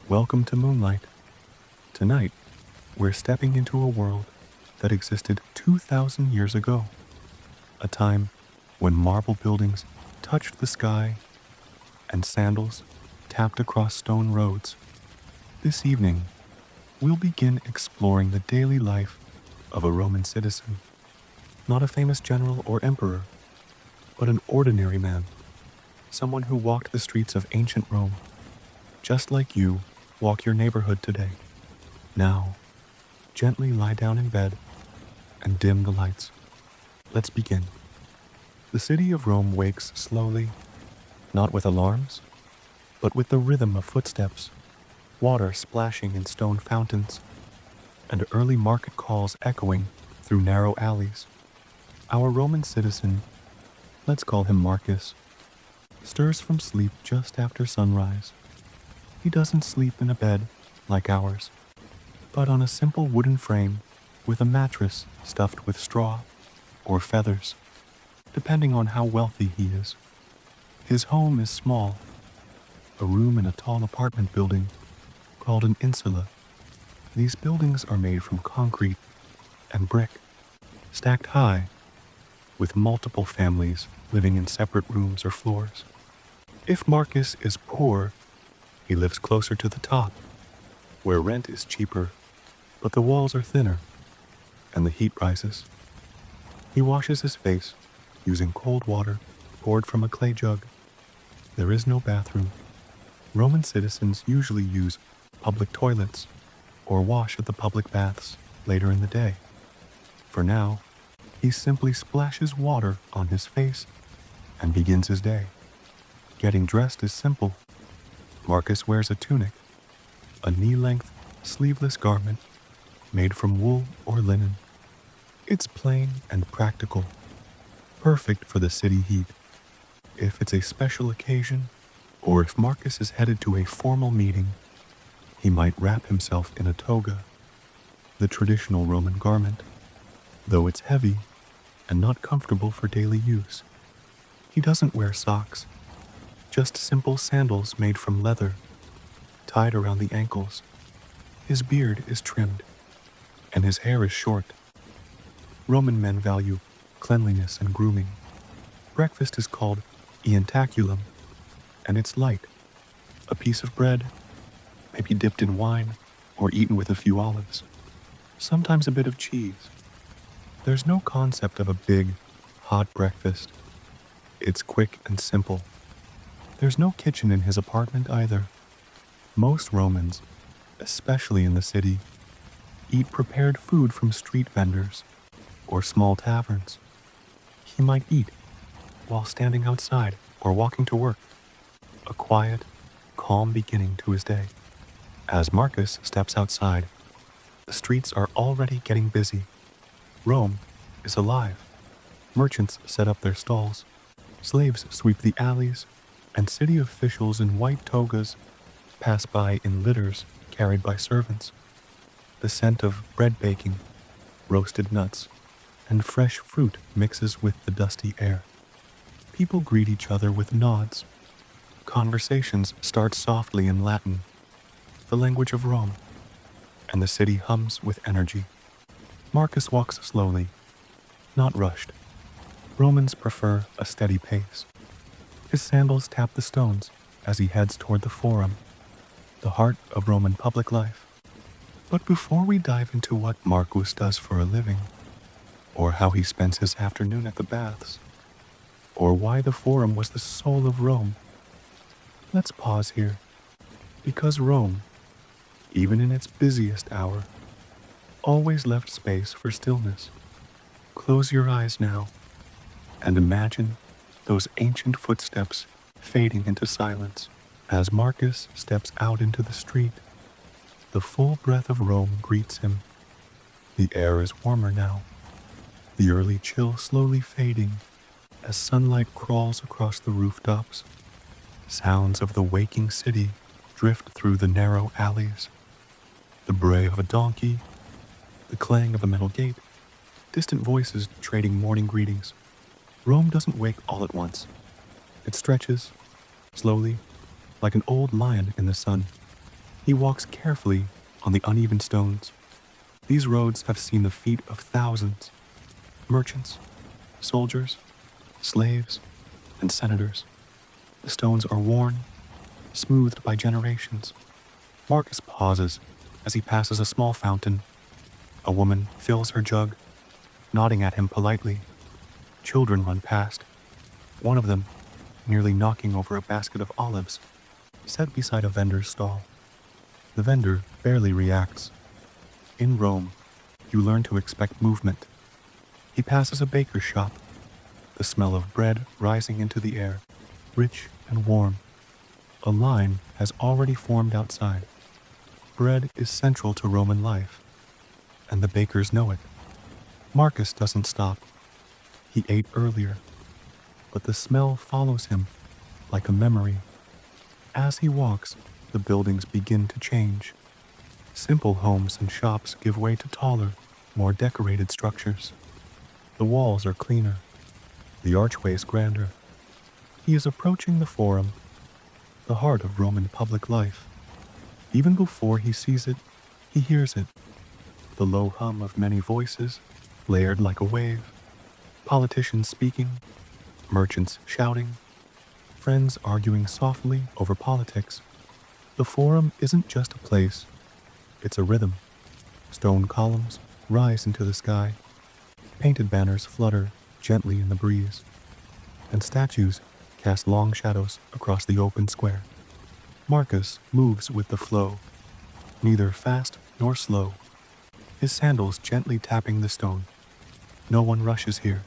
Welcome to Moonlight. Tonight, we're stepping into a world that existed 2,000 years ago, a time when marble buildings touched the sky and sandals tapped across stone roads. This evening, we'll begin exploring the daily life of a Roman citizen, not a famous general or emperor, but an ordinary man, someone who walked the streets of ancient Rome, just like you walk your neighborhood today. Now, gently lie down in bed and dim the lights. Let's begin. The city of Rome wakes slowly, not with alarms, but with the rhythm of footsteps, water splashing in stone fountains, and early market calls echoing through narrow alleys. Our Roman citizen, let's call him Marcus, stirs from sleep just after sunrise. He doesn't sleep in a bed like ours, but on a simple wooden frame with a mattress stuffed with straw or feathers, depending on how wealthy he is. His home is small, a room in a tall apartment building called an insula. These buildings are made from concrete and brick, stacked high, with multiple families living in separate rooms or floors. If Marcus is poor, he lives closer to the top, where rent is cheaper, but the walls are thinner, and the heat rises. He washes his face using cold water poured from a clay jug. There is no bathroom. Roman citizens usually use public toilets or wash at the public baths later in the day. For now, he simply splashes water on his face and begins his day. Getting dressed is simple. Marcus wears a tunic, a knee-length, sleeveless garment made from wool or linen. It's plain and practical, perfect for the city heat. If it's a special occasion, or if Marcus is headed to a formal meeting, he might wrap himself in a toga, the traditional Roman garment, though it's heavy and not comfortable for daily use. He doesn't wear socks, just simple sandals made from leather, tied around the ankles. His beard is trimmed, and his hair is short. Roman men value cleanliness and grooming. Breakfast is called ientaculum, and it's light. A piece of bread, maybe dipped in wine or eaten with a few olives. Sometimes a bit of cheese. There's no concept of a big, hot breakfast. It's quick and simple. There's no kitchen in his apartment either. Most Romans, especially in the city, eat prepared food from street vendors or small taverns. He might eat while standing outside or walking to work. A quiet, calm beginning to his day. As Marcus steps outside, the streets are already getting busy. Rome is alive. Merchants set up their stalls. Slaves sweep the alleys, and city officials in white togas pass by in litters carried by servants. The scent of bread baking, roasted nuts, and fresh fruit mixes with the dusty air. People greet each other with nods. Conversations start softly in Latin, the language of Rome, and the city hums with energy. Marcus walks slowly, not rushed. Romans prefer a steady pace. His sandals tap the stones as he heads toward the Forum, the heart of Roman public life. But before we dive into what Marcus does for a living, or how he spends his afternoon at the baths, or why the Forum was the soul of Rome, let's pause here, because Rome, even in its busiest hour, always left space for stillness. Close your eyes now, and imagine those ancient footsteps fading into silence as Marcus steps out into the street. The full breath of Rome greets him. The air is warmer now, the early chill slowly fading as sunlight crawls across the rooftops. Sounds of the waking city drift through the narrow alleys. The bray of a donkey, the clang of a metal gate, distant voices trading morning greetings. Rome doesn't wake all at once. It stretches, slowly, like an old lion in the sun. He walks carefully on the uneven stones. These roads have seen the feet of thousands: merchants, soldiers, slaves, and senators. The stones are worn, smoothed by generations. Marcus pauses as he passes a small fountain. A woman fills her jug, nodding at him politely. Children run past, one of them nearly knocking over a basket of olives set beside a vendor's stall. The vendor barely reacts. In Rome, you learn to expect movement. He passes a baker's shop, the smell of bread rising into the air, rich and warm. A line has already formed outside. Bread is central to Roman life, and the bakers know it. Marcus doesn't stop. He ate earlier, but the smell follows him like a memory. As he walks, the buildings begin to change. Simple homes and shops give way to taller, more decorated structures. The walls are cleaner, the archways grander. He is approaching the Forum, the heart of Roman public life. Even before he sees it, he hears it. The low hum of many voices, layered like a wave. Politicians speaking, merchants shouting, friends arguing softly over politics. The Forum isn't just a place, it's a rhythm. Stone columns rise into the sky. Painted banners flutter gently in the breeze, and statues cast long shadows across the open square. Marcus moves with the flow, neither fast nor slow, his sandals gently tapping the stone. No one rushes here.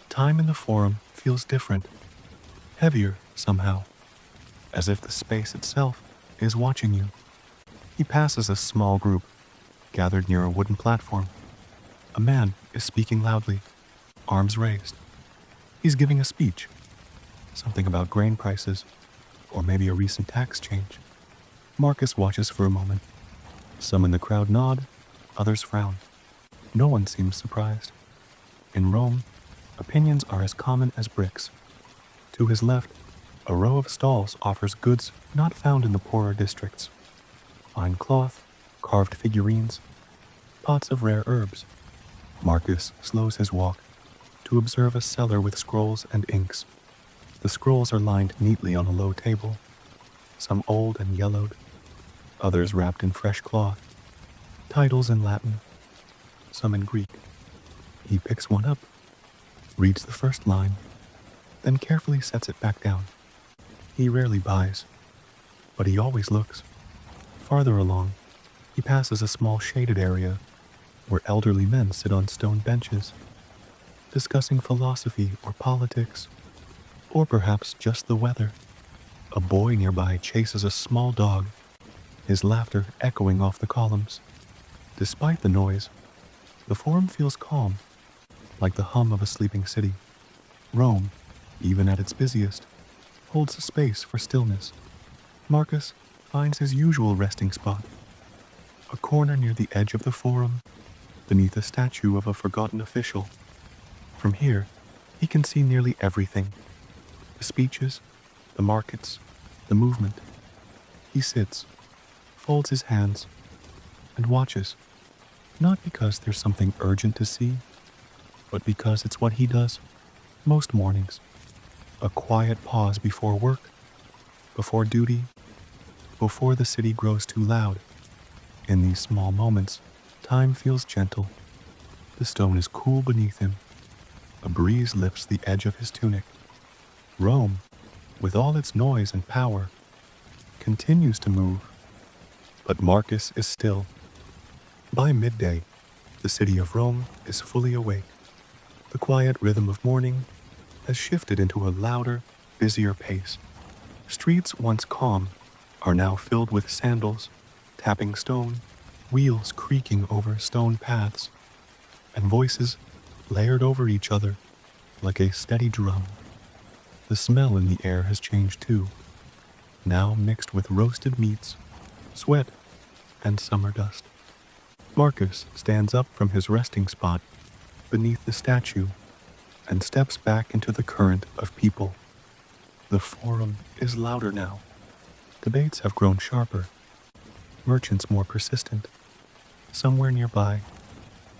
Time in the Forum feels different, heavier somehow, as if the space itself is watching you. He passes a small group, gathered near a wooden platform. A man is speaking loudly, arms raised. He's giving a speech, something about grain prices, or maybe a recent tax change. Marcus watches for a moment. Some in the crowd nod, others frown. No one seems surprised. In Rome, opinions are as common as bricks. To his left, a row of stalls offers goods not found in the poorer districts. Fine cloth, carved figurines, pots of rare herbs. Marcus slows his walk to observe a cellar with scrolls and inks. The scrolls are lined neatly on a low table, some old and yellowed, others wrapped in fresh cloth, titles in Latin, some in Greek. He picks one up, reads the first line, then carefully sets it back down. He rarely buys, but he always looks. Farther along, he passes a small shaded area where elderly men sit on stone benches, discussing philosophy or politics, or perhaps just the weather. A boy nearby chases a small dog, his laughter echoing off the columns. Despite the noise, the Forum feels calm, like the hum of a sleeping city. Rome, even at its busiest, holds a space for stillness. Marcus finds his usual resting spot, a corner near the edge of the Forum, beneath a statue of a forgotten official. From here, he can see nearly everything: the speeches, the markets, the movement. He sits, folds his hands, and watches, not because there's something urgent to see, but because it's what he does most mornings. A quiet pause before work, before duty, before the city grows too loud. In these small moments, time feels gentle. The stone is cool beneath him. A breeze lifts the edge of his tunic. Rome, with all its noise and power, continues to move. But Marcus is still. By midday, the city of Rome is fully awake. The quiet rhythm of morning has shifted into a louder, busier pace. Streets once calm are now filled with sandals, tapping stone, wheels creaking over stone paths, and voices layered over each other like a steady drum. The smell in the air has changed too, now mixed with roasted meats, sweat, and summer dust. Marcus stands up from his resting spot beneath the statue and steps back into the current of people. The Forum is louder now. Debates have grown sharper. merchants more persistent. Somewhere nearby,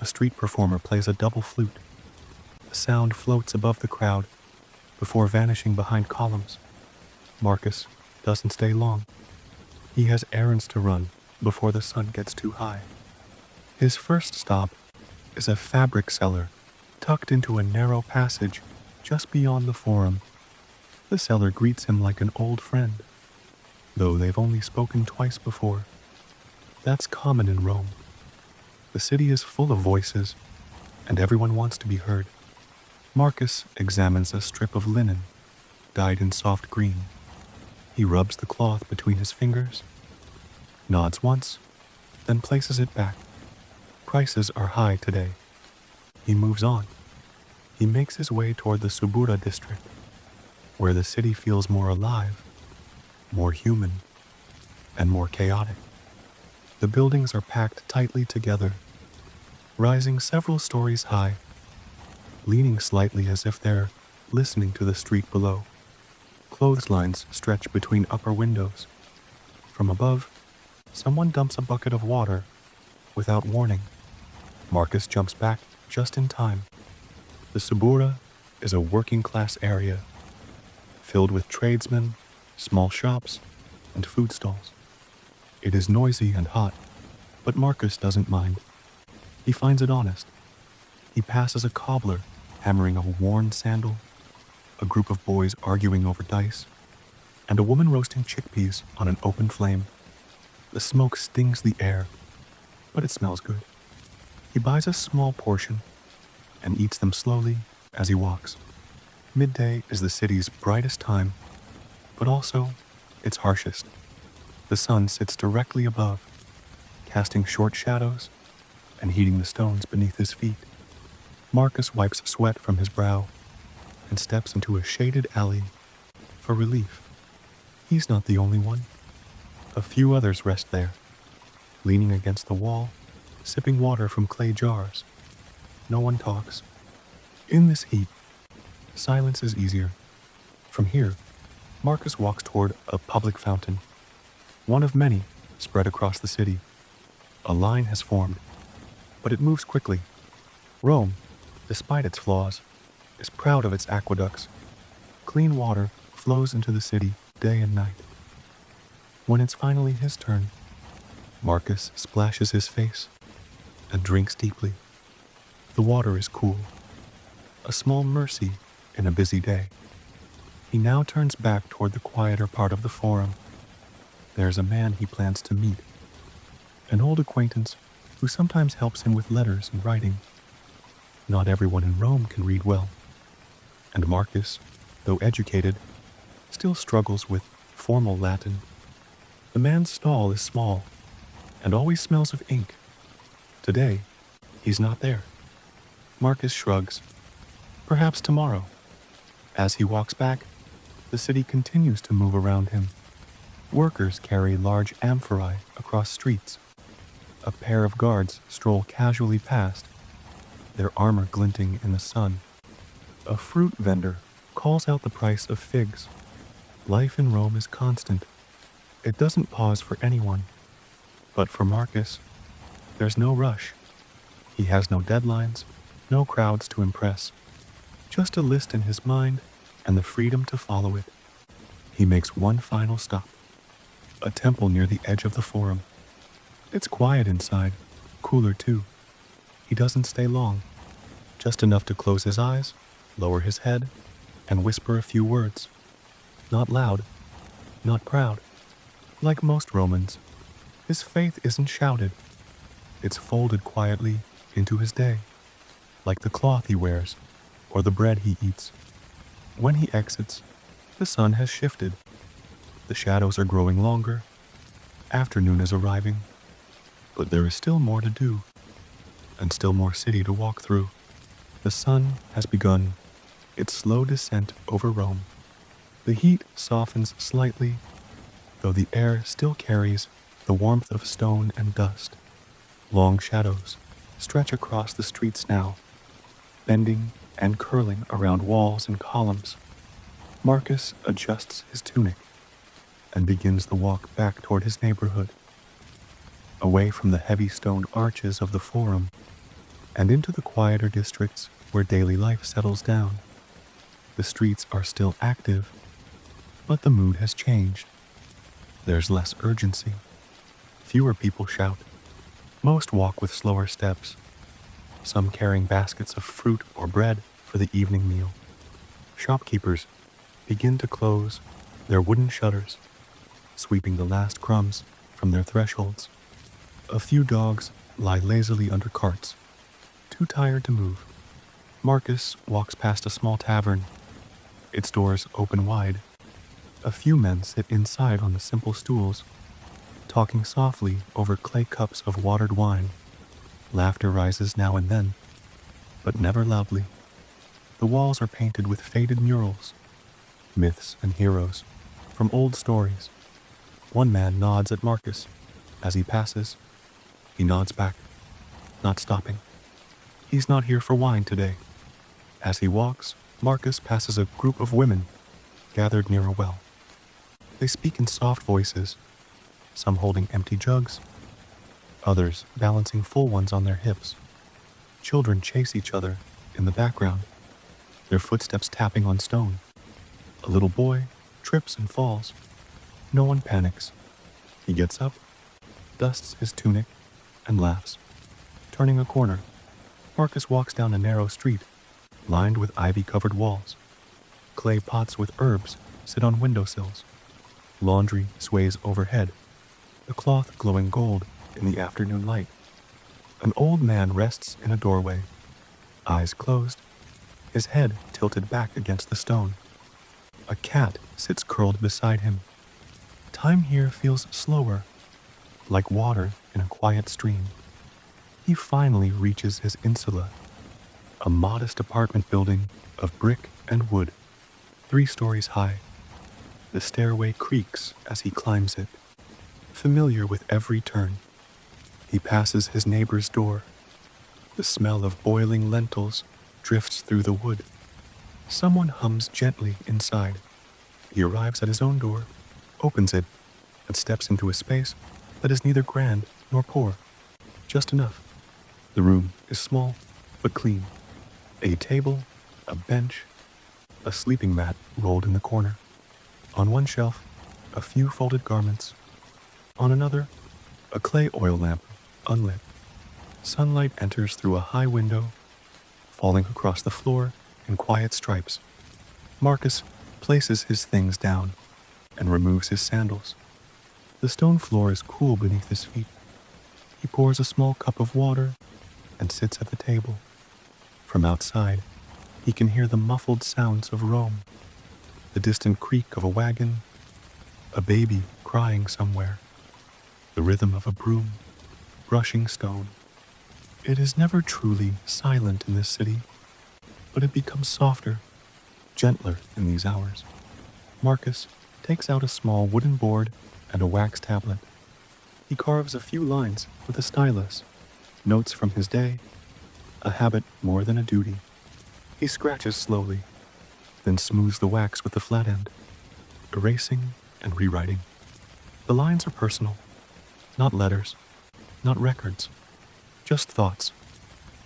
a street performer plays a double flute. The sound floats above the crowd before vanishing behind columns. Marcus doesn't stay long. He has errands to run before the sun gets too high. His first stop is a fabric cellar tucked into a narrow passage just beyond the forum. The seller greets him like an old friend, though they've only spoken twice before. That's common in Rome. The city is full of voices, and everyone wants to be heard. Marcus examines a strip of linen, dyed in soft green. He rubs the cloth between his fingers, nods once, then places it back. Prices are high today. He moves on. He makes his way toward the Subura district, where the city feels more alive, more human, and more chaotic. The buildings are packed tightly together, rising several stories high, leaning slightly as if they're listening to the street below. Clotheslines stretch between upper windows. From above, someone dumps a bucket of water without warning. Marcus jumps back just in time. The Subura is a working-class area, filled with tradesmen, small shops, and food stalls. It is noisy and hot, but Marcus doesn't mind. He finds it honest. He passes a cobbler hammering a worn sandal, a group of boys arguing over dice, and a woman roasting chickpeas on an open flame. The smoke stings the air, but it smells good. He buys a small portion and eats them slowly as he walks. Midday is the city's brightest time, but also its harshest. The sun sits directly above, casting short shadows and heating the stones beneath his feet. Marcus wipes sweat from his brow and steps into a shaded alley for relief. He's not the only one. A few others rest there, leaning against the wall, sipping water from clay jars. No one talks. In this heat, silence is easier. From here, Marcus walks toward a public fountain, one of many spread across the city. A line has formed, but it moves quickly. Rome, despite its flaws, is proud of its aqueducts. Clean water flows into the city day and night. When it's finally his turn, Marcus splashes his face and drinks deeply. The water is cool, a small mercy in a busy day. He now turns back toward the quieter part of the forum. There's a man he plans to meet, an old acquaintance who sometimes helps him with letters and writing. Not everyone in Rome can read well, and Marcus, though educated, still struggles with formal Latin. The man's stall is small and always smells of ink. Today, he's not there. Marcus shrugs. Perhaps tomorrow. As he walks back, the city continues to move around him. Workers carry large amphorae across streets. A pair of guards stroll casually past, their armor glinting in the sun. A fruit vendor calls out the price of figs. Life in Rome is constant. It doesn't pause for anyone. But for Marcus, there's no rush. He has no deadlines, no crowds to impress. Just a list in his mind and the freedom to follow it. He makes one final stop. A temple near the edge of the forum. It's quiet inside, cooler too. He doesn't stay long, just enough to close his eyes, lower his head, and whisper a few words. Not loud, not proud. Like most Romans, his faith isn't shouted. It's folded quietly into his day, like the cloth he wears or the bread he eats. When he exits, the sun has shifted. The shadows are growing longer. Afternoon is arriving. But there is still more to do, and still more city to walk through. The sun has begun its slow descent over Rome. The heat softens slightly, though the air still carries the warmth of stone and dust. Long shadows stretch across the streets now, bending and curling around walls and columns. Marcus adjusts his tunic and begins the walk back toward his neighborhood. away from the heavy stone arches of the Forum and into the quieter districts where daily life settles down. The streets are still active, but the mood has changed. There's less urgency. Fewer people shout. Most walk with slower steps, some carrying baskets of fruit or bread for the evening meal. Shopkeepers begin to close their wooden shutters, sweeping the last crumbs from their thresholds. A few dogs lie lazily under carts, too tired to move. Marcus walks past a small tavern, its doors open wide. A few men sit inside on the simple stools, talking softly over clay cups of watered wine. Laughter rises now and then, but never loudly. The walls are painted with faded murals, myths and heroes from old stories. One man nods at Marcus as he passes. He nods back, not stopping. He's not here for wine today. As he walks, Marcus passes a group of women gathered near a well. They speak in soft voices, some holding empty jugs, others balancing full ones on their hips. Children chase each other in the background, their footsteps tapping on stone. A little boy trips and falls. No one panics. He gets up, dusts his tunic, and laughs. Turning a corner, Marcus walks down a narrow street, lined with ivy-covered walls. Clay pots with herbs sit on windowsills. Laundry sways overhead, the cloth glowing gold in the afternoon light. An old man rests in a doorway, eyes closed, his head tilted back against the stone. A cat sits curled beside him. Time here feels slower, like water in a quiet stream. He finally reaches his insula, a modest apartment building of brick and wood, 3 stories high. The stairway creaks as he climbs it, familiar with every turn. He passes his neighbor's door. The smell of boiling lentils drifts through the wood. Someone hums gently inside. He arrives at his own door, opens it, and steps into a space that is neither grand nor poor, just enough. The room is small but clean. A table, a bench, a sleeping mat rolled in the corner. On one shelf, a few folded garments. On another, a clay oil lamp, unlit. Sunlight enters through a high window, falling across the floor in quiet stripes. Marcus places his things down and removes his sandals. The stone floor is cool beneath his feet. He pours a small cup of water and sits at the table. From outside, he can hear the muffled sounds of Rome, the distant creak of a wagon, a baby crying somewhere, the rhythm of a broom brushing stone. It is never truly silent in this city, but it becomes softer, gentler in these hours. Marcus takes out a small wooden board and a wax tablet. He carves a few lines with a stylus, notes from his day, a habit more than a duty. He scratches slowly, then smooths the wax with the flat end, erasing and rewriting. The lines are personal, not letters, not records, just thoughts.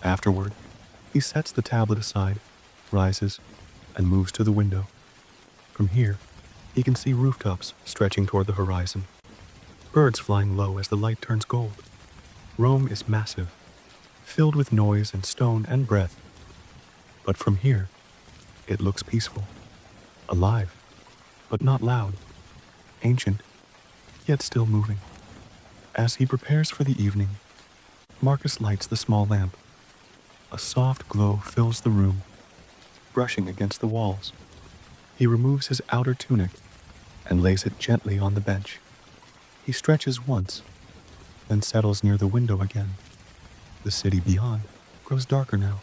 Afterward, he sets the tablet aside, rises, and moves to the window. From here, he can see rooftops stretching toward the horizon, birds flying low as the light turns gold. Rome is massive, filled with noise and stone and breath. But from here, it looks peaceful, alive, but not loud, ancient, yet still moving. As he prepares for the evening, Marcus lights the small lamp. A soft glow fills the room, brushing against the walls. He removes his outer tunic and lays it gently on the bench. He stretches once, then settles near the window again. The city beyond grows darker now.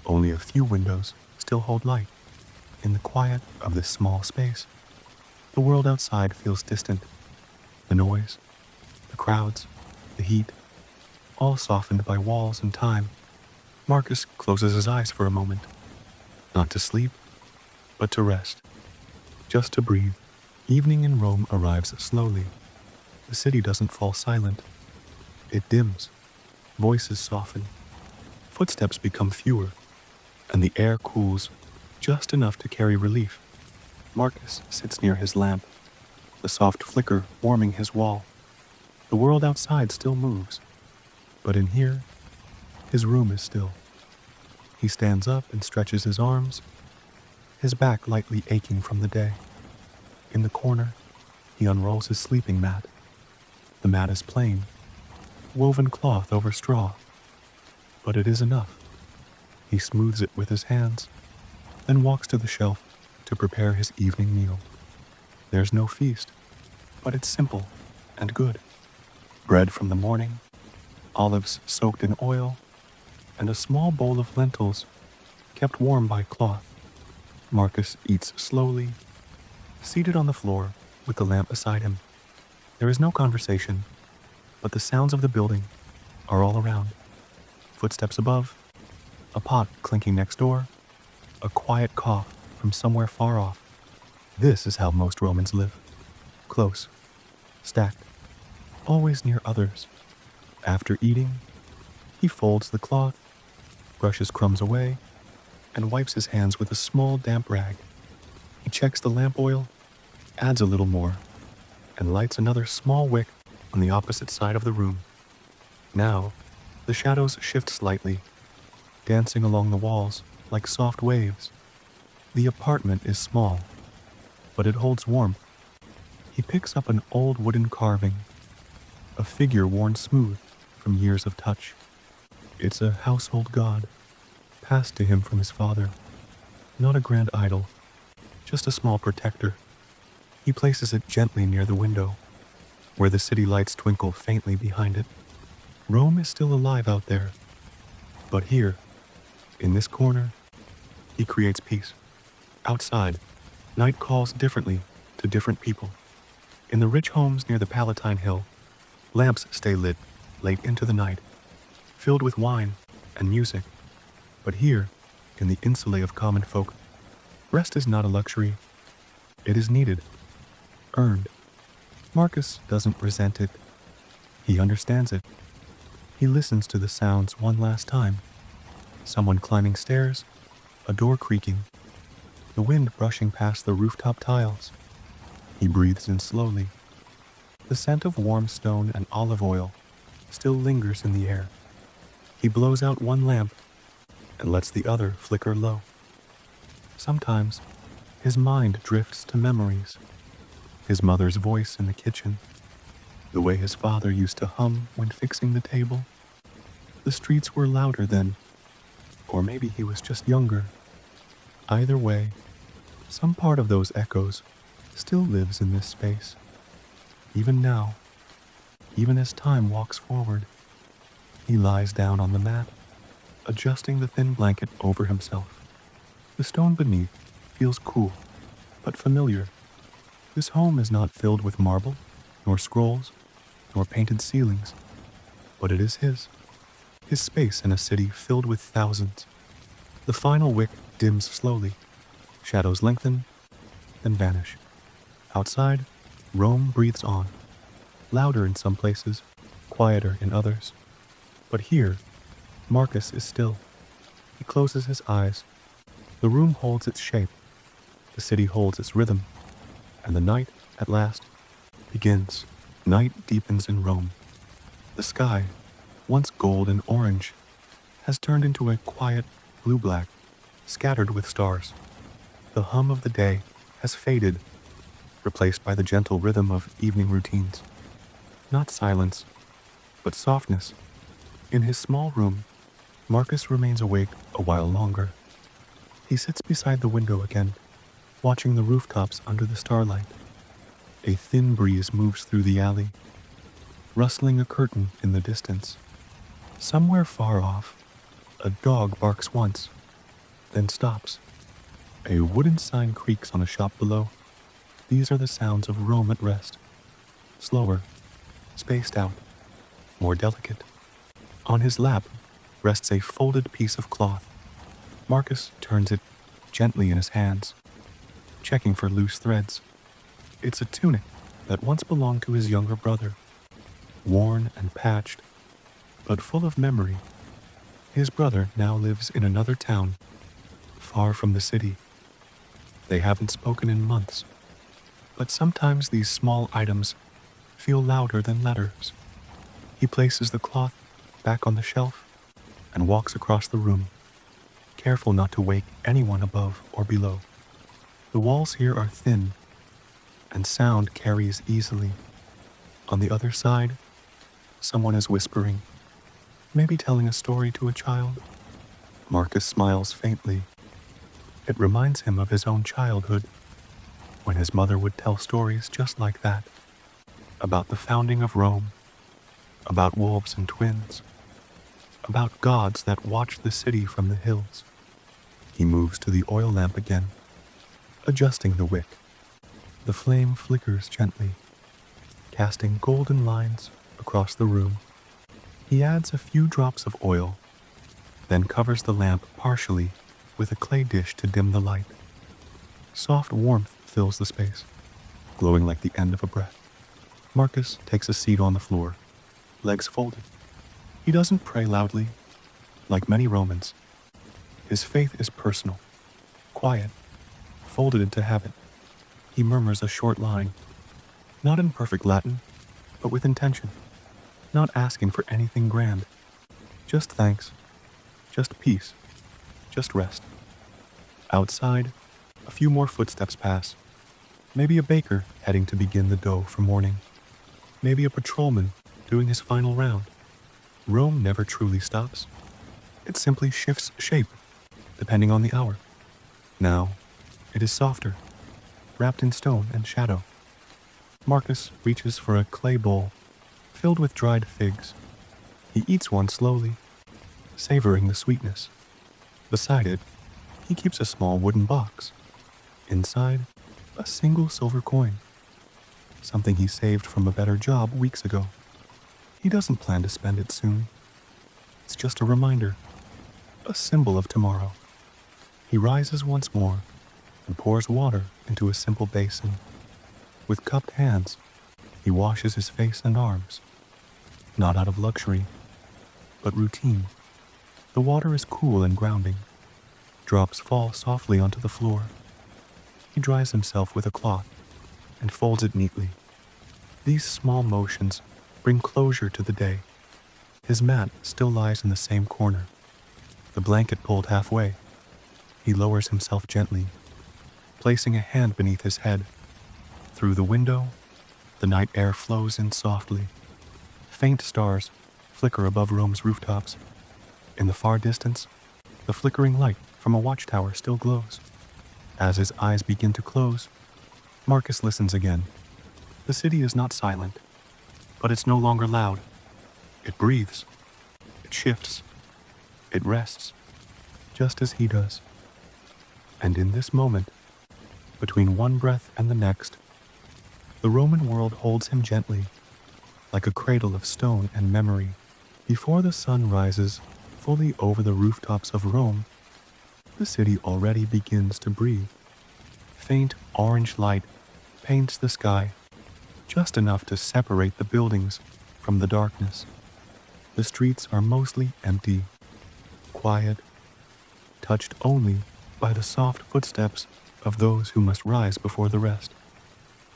Only a few windows still hold light. In the quiet of this small space, the world outside feels distant. The noise, the crowds, the heat, all softened by walls and time. Marcus closes his eyes for a moment, not to sleep, but to rest, just to breathe. Evening in Rome arrives slowly. The city doesn't fall silent. It dims, voices soften, footsteps become fewer, and the air cools just enough to carry relief. Marcus sits near his lamp, the soft flicker warming his wall. The world outside still moves, but in here, his room is still. He stands up and stretches his arms, his back lightly aching from the day. In the corner, he unrolls his sleeping mat. The mat is plain, woven cloth over straw, but it is enough. He smooths it with his hands, then walks to the shelf to prepare his evening meal. There's no feast, but it's simple and good. Bread from the morning, olives soaked in oil, and a small bowl of lentils kept warm by cloth. Marcus eats slowly, seated on the floor with the lamp beside him. There is no conversation, but the sounds of the building are all around. Footsteps above, a pot clinking next door, a quiet cough from somewhere far off. This is how most Romans live. Close, stacked, always near others. After eating, he folds the cloth, brushes crumbs away, and wipes his hands with a small damp rag. He checks the lamp oil, adds a little more, and lights another small wick on the opposite side of the room. Now, the shadows shift slightly, dancing along the walls like soft waves. The apartment is small, but it holds warmth. He picks up an old wooden carving, a figure worn smooth from years of touch. It's a household god, passed to him from his father. Not a grand idol, just a small protector. He places it gently near the window, where the city lights twinkle faintly behind it. Rome is still alive out there, but here, in this corner, he creates peace. Outside, night calls differently to different people. In the rich homes near the Palatine Hill, lamps stay lit late into the night, filled with wine and music. But here, in the insulae of common folk, rest is not a luxury. It is needed, earned. Marcus doesn't resent it. He understands it. He listens to the sounds one last time. Someone climbing stairs, a door creaking, the wind brushing past the rooftop tiles. He breathes in slowly. The scent of warm stone and olive oil still lingers in the air. He blows out one lamp and lets the other flicker low. Sometimes, his mind drifts to memories. His mother's voice in the kitchen, the way his father used to hum when fixing the table. The streets were louder then, or maybe he was just younger. Either way, some part of those echoes still lives in this space. Even now, even as time walks forward, he lies down on the mat, adjusting the thin blanket over himself. The stone beneath feels cool, but familiar. This home is not filled with marble, nor scrolls, nor painted ceilings, but it is his space in a city filled with thousands. The final wick dims slowly, shadows lengthen, then vanish. Outside, Rome breathes on, louder in some places, quieter in others. But here, Marcus is still. He closes his eyes. The room holds its shape. The city holds its rhythm. And the night, at last, begins. Night deepens in Rome. The sky, once gold and orange, has turned into a quiet blue-black, scattered with stars. The hum of the day has faded, replaced by the gentle rhythm of evening routines. Not silence, but softness. In his small room, Marcus remains awake a while longer. He sits beside the window again, watching the rooftops under the starlight. A thin breeze moves through the alley, rustling a curtain in the distance. Somewhere far off, a dog barks once, then stops. A wooden sign creaks on a shop below. These are the sounds of Rome at rest. Slower, spaced out, more delicate. On his lap rests a folded piece of cloth. Marcus turns it gently in his hands, checking for loose threads. It's a tunic that once belonged to his younger brother, worn and patched, but full of memory. His brother now lives in another town, far from the city. They haven't spoken in months, but sometimes these small items feel louder than letters. He places the cloth back on the shelf and walks across the room, careful not to wake anyone above or below. The walls here are thin, and sound carries easily. On the other side, someone is whispering, maybe telling a story to a child. Marcus smiles faintly. It reminds him of his own childhood, when his mother would tell stories just like that, about the founding of Rome, about wolves and twins, about gods that watched the city from the hills. He moves to the oil lamp again, adjusting the wick. The flame flickers gently, casting golden lines across the room. He adds a few drops of oil, then covers the lamp partially with a clay dish to dim the light. Soft warmth fills the space, glowing like the end of a breath. Marcus takes a seat on the floor, legs folded. He doesn't pray loudly, like many Romans. His faith is personal, quiet, folded into habit. He murmurs a short line, not in perfect Latin, but with intention, not asking for anything grand. Just thanks, just peace, just rest. Outside, a few more footsteps pass. Maybe a baker heading to begin the dough for morning. Maybe a patrolman doing his final round. Rome never truly stops. It simply shifts shape, depending on the hour. Now, it is softer, wrapped in stone and shadow. Marcus reaches for a clay bowl filled with dried figs. He eats one slowly, savoring the sweetness. Beside it, he keeps a small wooden box. Inside, a single silver coin, something he saved from a better job weeks ago. He doesn't plan to spend it soon. It's just a reminder, a symbol of tomorrow. He rises once more and pours water into a simple basin. With cupped hands, he washes his face and arms, not out of luxury, but routine. The water is cool and grounding. Drops fall softly onto the floor. He dries himself with a cloth and folds it neatly. These small motions bring closure to the day. His mat still lies in the same corner, the blanket pulled halfway. He lowers himself gently, placing a hand beneath his head. Through the window, the night air flows in softly. Faint stars flicker above Rome's rooftops. In the far distance, the flickering light from a watchtower still glows. As his eyes begin to close, Marcus listens again. The city is not silent, but it's no longer loud. It breathes. It shifts. It rests, just as he does. And in this moment, between one breath and the next, the Roman world holds him gently, like a cradle of stone and memory. Before the sun rises fully over the rooftops of Rome, the city already begins to breathe. Faint orange light paints the sky, just enough to separate the buildings from the darkness. The streets are mostly empty, quiet, touched only by the soft footsteps of those who must rise before the rest.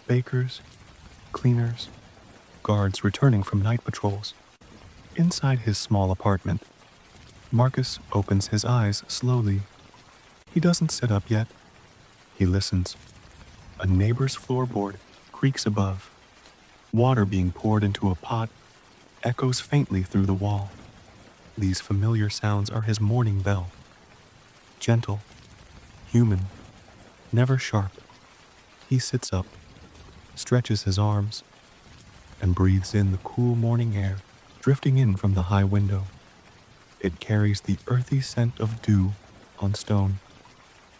Bakers, cleaners, guards returning from night patrols. Inside his small apartment, Marcus opens his eyes slowly. He doesn't sit up yet. He listens. A neighbor's floorboard creaks above. Water being poured into a pot echoes faintly through the wall. These familiar sounds are his morning bell. Gentle, human, never sharp. He sits up, stretches his arms, and breathes in the cool morning air drifting in from the high window. It carries the earthy scent of dew on stone,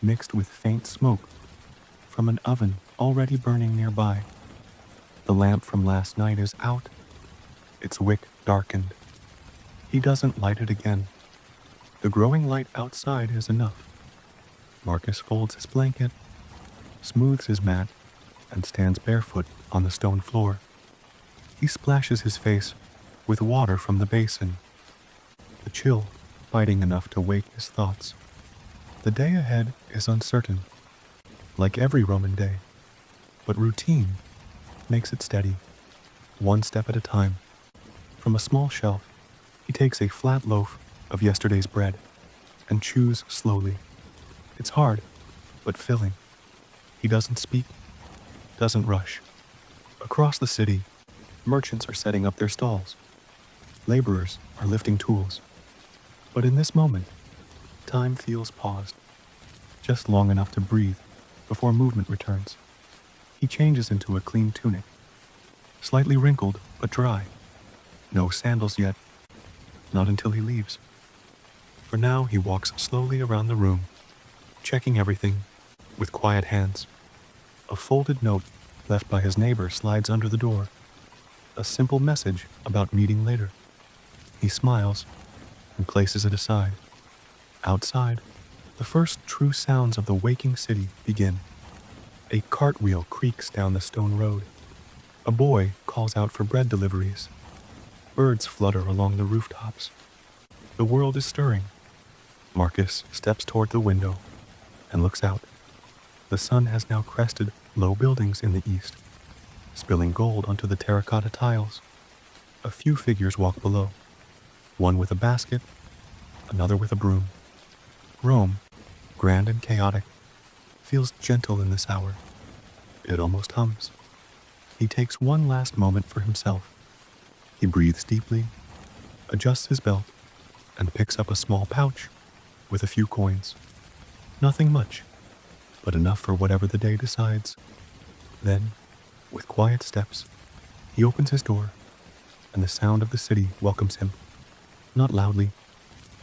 mixed with faint smoke from an oven already burning nearby. The lamp from last night is out, its wick darkened. He doesn't light it again. The growing light outside is enough. Marcus folds his blanket, smooths his mat, and stands barefoot on the stone floor. He splashes his face with water from the basin, chill biting enough to wake his thoughts. The day ahead is uncertain, like every Roman day, but routine makes it steady, one step at a time. From a small shelf, he takes a flat loaf of yesterday's bread and chews slowly. It's hard, but filling. He doesn't speak, doesn't rush. Across the city, merchants are setting up their stalls. Laborers are lifting tools. But in this moment, time feels paused, just long enough to breathe before movement returns. He changes into a clean tunic, slightly wrinkled but dry. No sandals yet, not until he leaves. For now, he walks slowly around the room, checking everything with quiet hands. A folded note left by his neighbor slides under the door, a simple message about meeting later. He smiles and places it aside. Outside, the first true sounds of the waking city begin. A cartwheel creaks down the stone road. A boy calls out for bread deliveries. Birds flutter along the rooftops. The world is stirring. Marcus steps toward the window and looks out. The sun has now crested low buildings in the east, spilling gold onto the terracotta tiles. A few figures walk below, one with a basket, another with a broom. Rome, grand and chaotic, feels gentle in this hour. It almost hums. He takes one last moment for himself. He breathes deeply, adjusts his belt, and picks up a small pouch with a few coins. Nothing much, but enough for whatever the day decides. Then, with quiet steps, he opens his door, and the sound of the city welcomes him. Not loudly,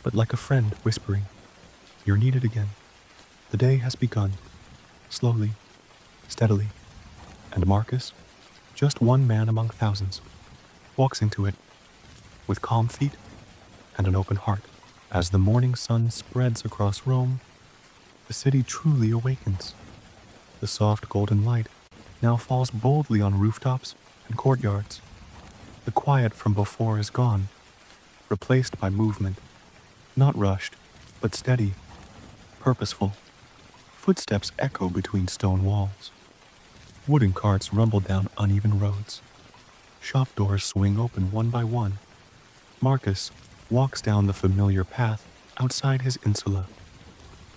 but like a friend whispering, "You're needed again." The day has begun, slowly, steadily, and Marcus, just one man among thousands, walks into it with calm feet and an open heart. As the morning sun spreads across Rome, the city truly awakens. The soft golden light now falls boldly on rooftops and courtyards. The quiet from before is gone, replaced by movement, not rushed, but steady, purposeful. Footsteps echo between stone walls. Wooden carts rumble down uneven roads. Shop doors swing open one by one. Marcus walks down the familiar path outside his insula.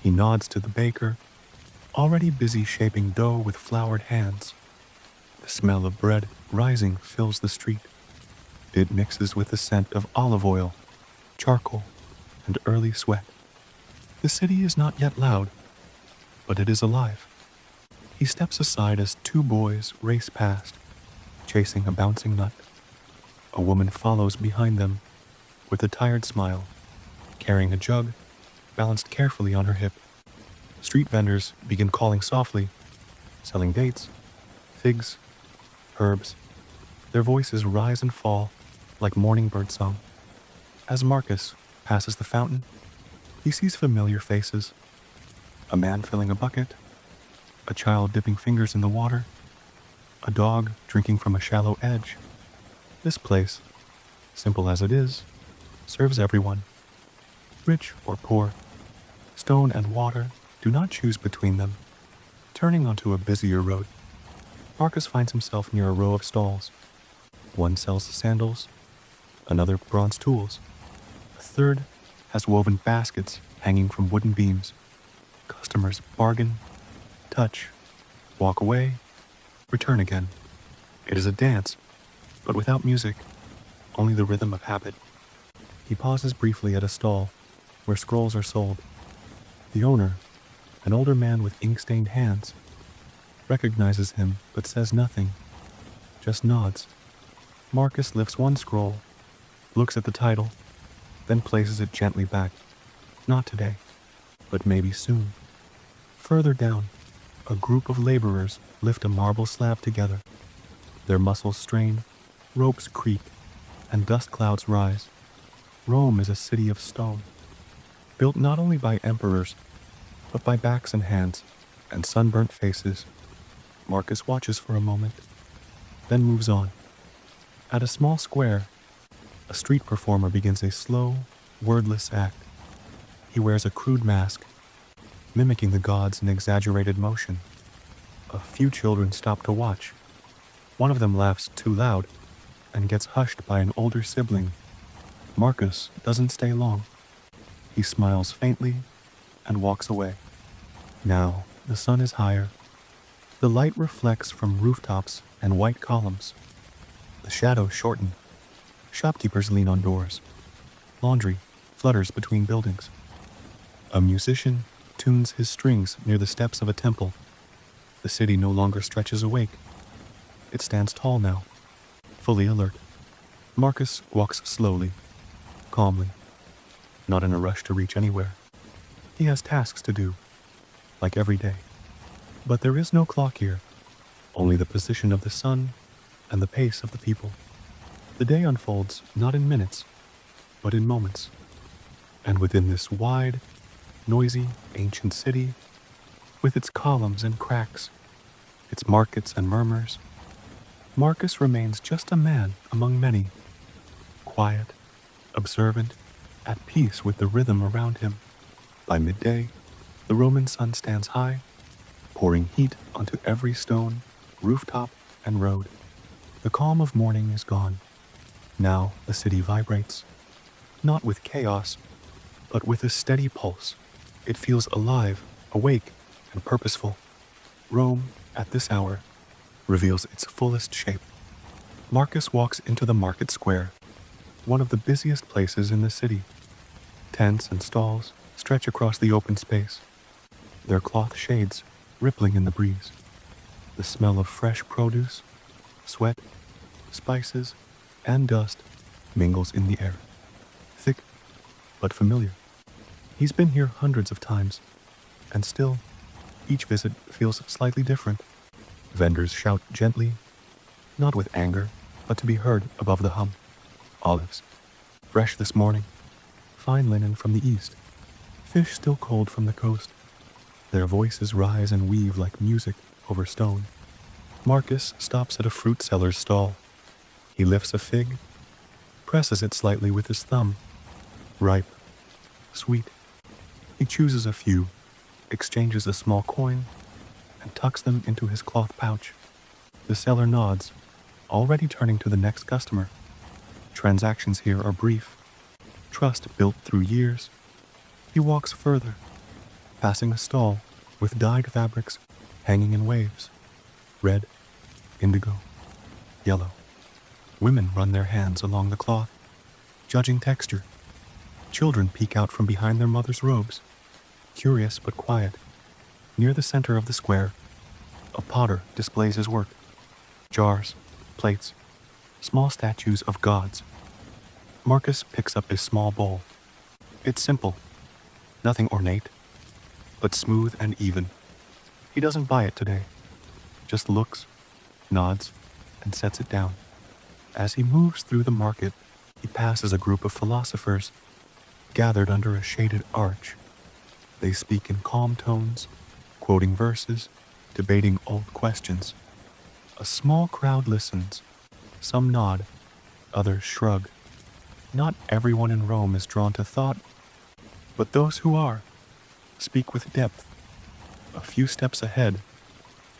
He nods to the baker, already busy shaping dough with floured hands. The smell of bread rising fills the street. It mixes with the scent of olive oil, charcoal, and early sweat. The city is not yet loud, but it is alive. He steps aside as two boys race past, chasing a bouncing nut. A woman follows behind them with a tired smile, carrying a jug balanced carefully on her hip. Street vendors begin calling softly, selling dates, figs, herbs. Their voices rise and fall like morning bird song. As Marcus passes the fountain, he sees familiar faces. A man filling a bucket, a child dipping fingers in the water, a dog drinking from a shallow edge. This place, simple as it is, serves everyone, rich or poor. Stone and water do not choose between them. Turning onto a busier road, Marcus finds himself near a row of stalls. One sells sandals, another bronze tools. A third has woven baskets hanging from wooden beams. Customers bargain, touch, walk away, return again. It is a dance, but without music, only the rhythm of habit. He pauses briefly at a stall where scrolls are sold. The owner, an older man with ink-stained hands, recognizes him but says nothing, just nods. Marcus lifts one scroll, looks at the title, then places it gently back. Not today, but maybe soon. Further down, a group of laborers lift a marble slab together. Their muscles strain, ropes creak, and dust clouds rise. Rome is a city of stone, built not only by emperors, but by backs and hands and sunburnt faces. Marcus watches for a moment, then moves on. At a small square, a street performer begins a slow, wordless act. He wears a crude mask, mimicking the gods in exaggerated motion. A few children stop to watch. One of them laughs too loud and gets hushed by an older sibling. Marcus doesn't stay long. He smiles faintly and walks away. Now the sun is higher. The light reflects from rooftops and white columns. The shadows shorten. Shopkeepers lean on doors. Laundry flutters between buildings. A musician tunes his strings near the steps of a temple. The city no longer stretches awake. It stands tall now, fully alert. Marcus walks slowly, calmly, not in a rush to reach anywhere. He has tasks to do, like every day. But there is no clock here, only the position of the sun and the pace of the people. The day unfolds not in minutes, but in moments. And within this wide, noisy, ancient city, with its columns and cracks, its markets and murmurs, Marcus remains just a man among many, quiet, observant, at peace with the rhythm around him. By midday, the Roman sun stands high, pouring heat onto every stone, rooftop, and road. The calm of morning is gone. Now the city vibrates, not with chaos, but with a steady pulse. It feels alive, awake, and purposeful. Rome, at this hour, reveals its fullest shape. Marcus walks into the market square, one of the busiest places in the city. Tents and stalls stretch across the open space, their cloth shades rippling in the breeze. The smell of fresh produce, sweat, spices, and dust mingles in the air, thick but familiar. He's been here hundreds of times, and still, each visit feels slightly different. Vendors shout gently, not with anger, but to be heard above the hum. Olives, fresh this morning, fine linen from the east, fish still cold from the coast. Their voices rise and weave like music over stone. Marcus stops at a fruit seller's stall. He lifts a fig, presses it slightly with his thumb. Ripe, sweet. He chooses a few, exchanges a small coin, and tucks them into his cloth pouch. The seller nods, already turning to the next customer. Transactions here are brief, trust built through years. He walks further, passing a stall with dyed fabrics hanging in waves. Red, indigo, yellow. Women run their hands along the cloth, judging texture. Children peek out from behind their mothers' robes, curious but quiet. Near the center of the square, a potter displays his work. Jars, plates, small statues of gods. Marcus picks up a small bowl. It's simple, nothing ornate, but smooth and even. He doesn't buy it today, just looks, nods, and sets it down. As he moves through the market, he passes a group of philosophers gathered under a shaded arch. They speak in calm tones, quoting verses, debating old questions. A small crowd listens. Some nod, others shrug. Not everyone in Rome is drawn to thought, but those who are speak with depth. A few steps ahead,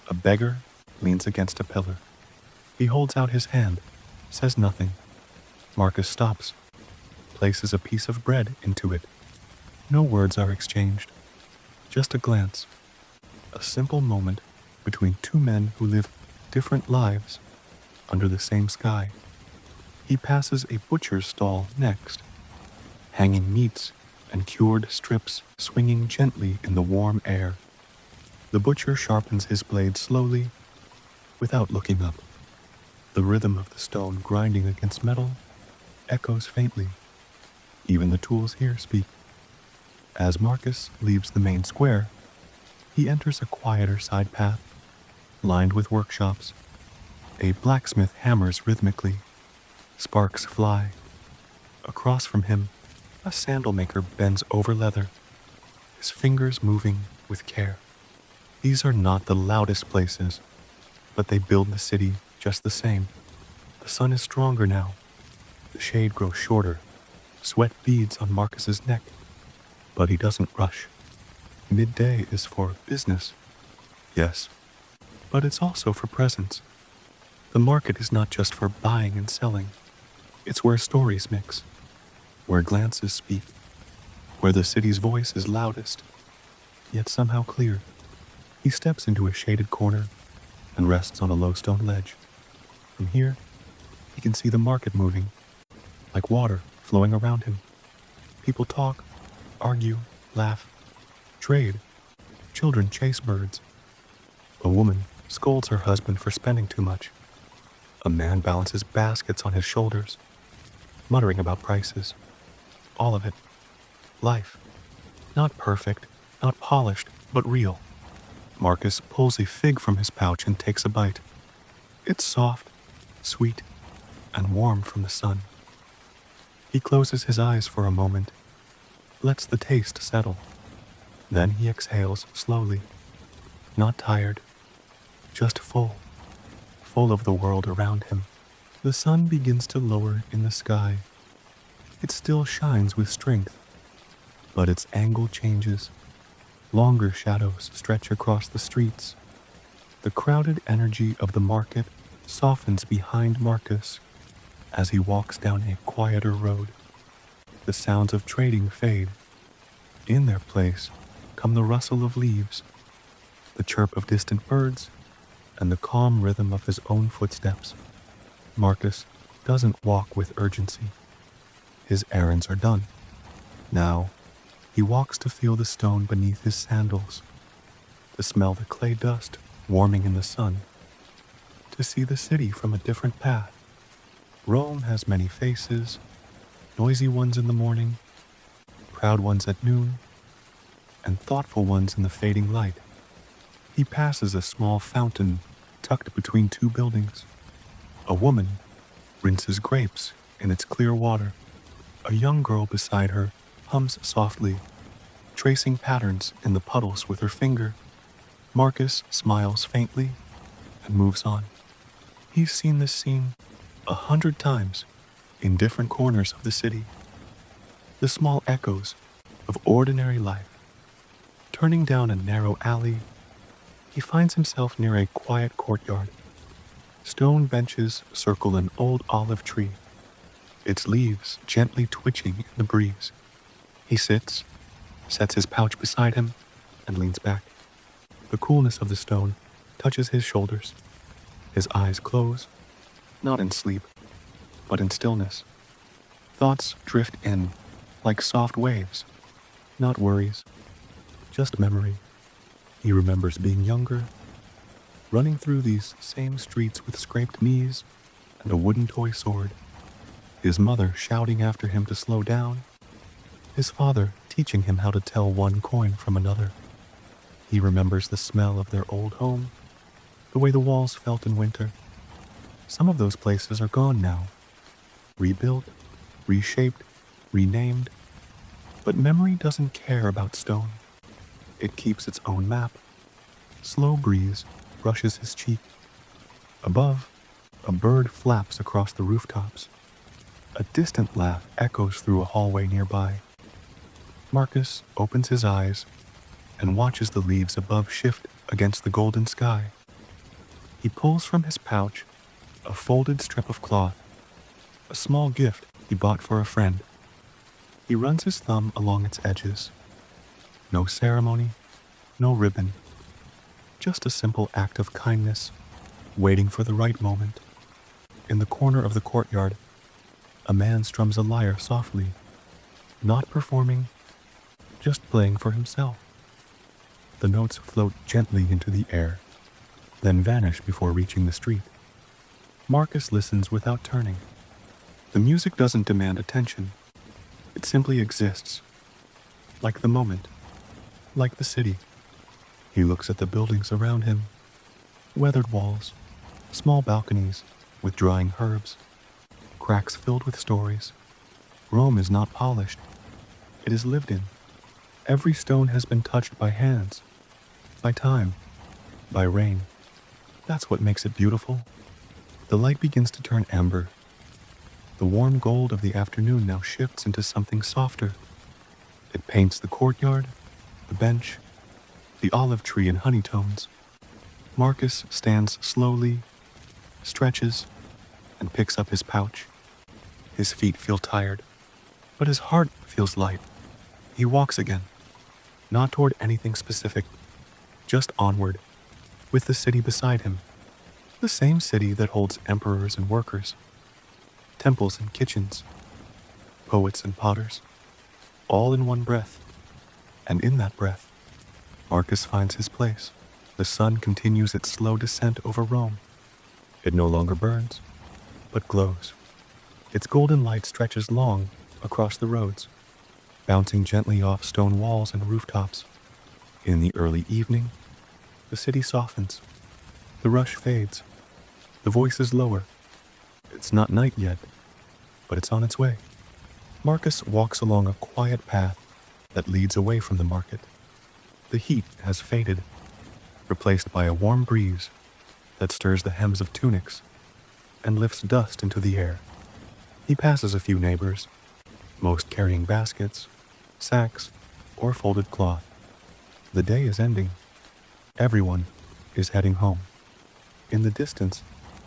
a beggar leans against a pillar. He holds out his hand, says nothing. Marcus stops, places a piece of bread into it. No words are exchanged, just a glance. A simple moment between two men who live different lives under the same sky. He passes a butcher's stall next, hanging meats and cured strips swinging gently in the warm air. The butcher sharpens his blade slowly, without looking up. The rhythm of the stone grinding against metal echoes faintly. Even the tools here speak. As Marcus leaves the main square, he enters a quieter side path, lined with workshops. A blacksmith hammers rhythmically. Sparks fly. Across from him, a sandal maker bends over leather, his fingers moving with care. These are not the loudest places, but they build the city just the same. The sun is stronger now. The shade grows shorter. Sweat beads on Marcus's neck, but he doesn't rush. Midday is for business, yes, but it's also for presence. The market is not just for buying and selling. It's where stories mix, where glances speak, where the city's voice is loudest, yet somehow clear. He steps into a shaded corner and rests on a low stone ledge. From here, he can see the market moving, like water flowing around him. People talk, argue, laugh, trade. Children chase birds. A woman scolds her husband for spending too much. A man balances baskets on his shoulders, muttering about prices. All of it. Life. Not perfect, not polished, but real. Marcus pulls a fig from his pouch and takes a bite. It's soft, sweet, and warm from the sun. He closes his eyes for a moment, lets the taste settle. Then he exhales slowly, not tired, just full of the world around him. The sun begins to lower in the sky. It still shines with strength, but its angle changes. Longer shadows stretch across the streets. The crowded energy of the market softens behind Marcus as he walks down a quieter road. The sounds of trading fade. In their place come the rustle of leaves, the chirp of distant birds, and the calm rhythm of his own footsteps. Marcus doesn't walk with urgency. His errands are done. Now, he walks to feel the stone beneath his sandals, to smell the clay dust warming in the sun, to see the city from a different path. Rome has many faces, noisy ones in the morning, proud ones at noon, and thoughtful ones in the fading light. He passes a small fountain tucked between two buildings. A woman rinses grapes in its clear water. A young girl beside her hums softly, tracing patterns in the puddles with her finger. Marcus smiles faintly and moves on. He's seen this scene 100 times in different corners of the city. The small echoes of ordinary life. Turning down a narrow alley, he finds himself near a quiet courtyard. Stone benches circle an old olive tree, its leaves gently twitching in the breeze. He sits, sets his pouch beside him, and leans back. The coolness of the stone touches his shoulders. His eyes close, not in sleep, but in stillness. Thoughts drift in like soft waves, not worries, just memory. He remembers being younger, running through these same streets with scraped knees and a wooden toy sword. His mother shouting after him to slow down. His father teaching him how to tell one coin from another. He remembers the smell of their old home, the way the walls felt in winter. Some of those places are gone now, rebuilt, reshaped, renamed. But memory doesn't care about stone. It keeps its own map. Slow breeze brushes his cheek. Above, a bird flaps across the rooftops. A distant laugh echoes through a hallway nearby. Marcus opens his eyes and watches the leaves above shift against the golden sky. He pulls from his pouch a folded strip of cloth, a small gift he bought for a friend. He runs his thumb along its edges. No ceremony, no ribbon, just a simple act of kindness, waiting for the right moment. In the corner of the courtyard, a man strums a lyre softly, not performing, just playing for himself. The notes float gently into the air, then vanish before reaching the street. Marcus listens without turning. The music doesn't demand attention. It simply exists, like the moment, like the city. He looks at the buildings around him, weathered walls, small balconies with drying herbs, cracks filled with stories. Rome is not polished. It is lived in. Every stone has been touched by hands, by time, by rain. That's what makes it beautiful. The light begins to turn amber. The warm gold of the afternoon now shifts into something softer. It paints the courtyard, the bench, the olive tree in honeytones. Marcus stands slowly, stretches, and picks up his pouch. His feet feel tired, but his heart feels light. He walks again, not toward anything specific, just onward, with the city beside him. The same city that holds emperors and workers, temples and kitchens, poets and potters, all in one breath. And in that breath, Marcus finds his place. The sun continues its slow descent over Rome. It no longer burns, but glows. Its golden light stretches long across the roads, bouncing gently off stone walls and rooftops. In the early evening, the city softens. The rush fades. The voices lower. It's not night yet, but it's on its way. Marcus walks along a quiet path that leads away from the market. The heat has faded, replaced by a warm breeze that stirs the hems of tunics and lifts dust into the air. He passes a few neighbors, most carrying baskets, sacks, or folded cloth. The day is ending. Everyone is heading home. In the distance,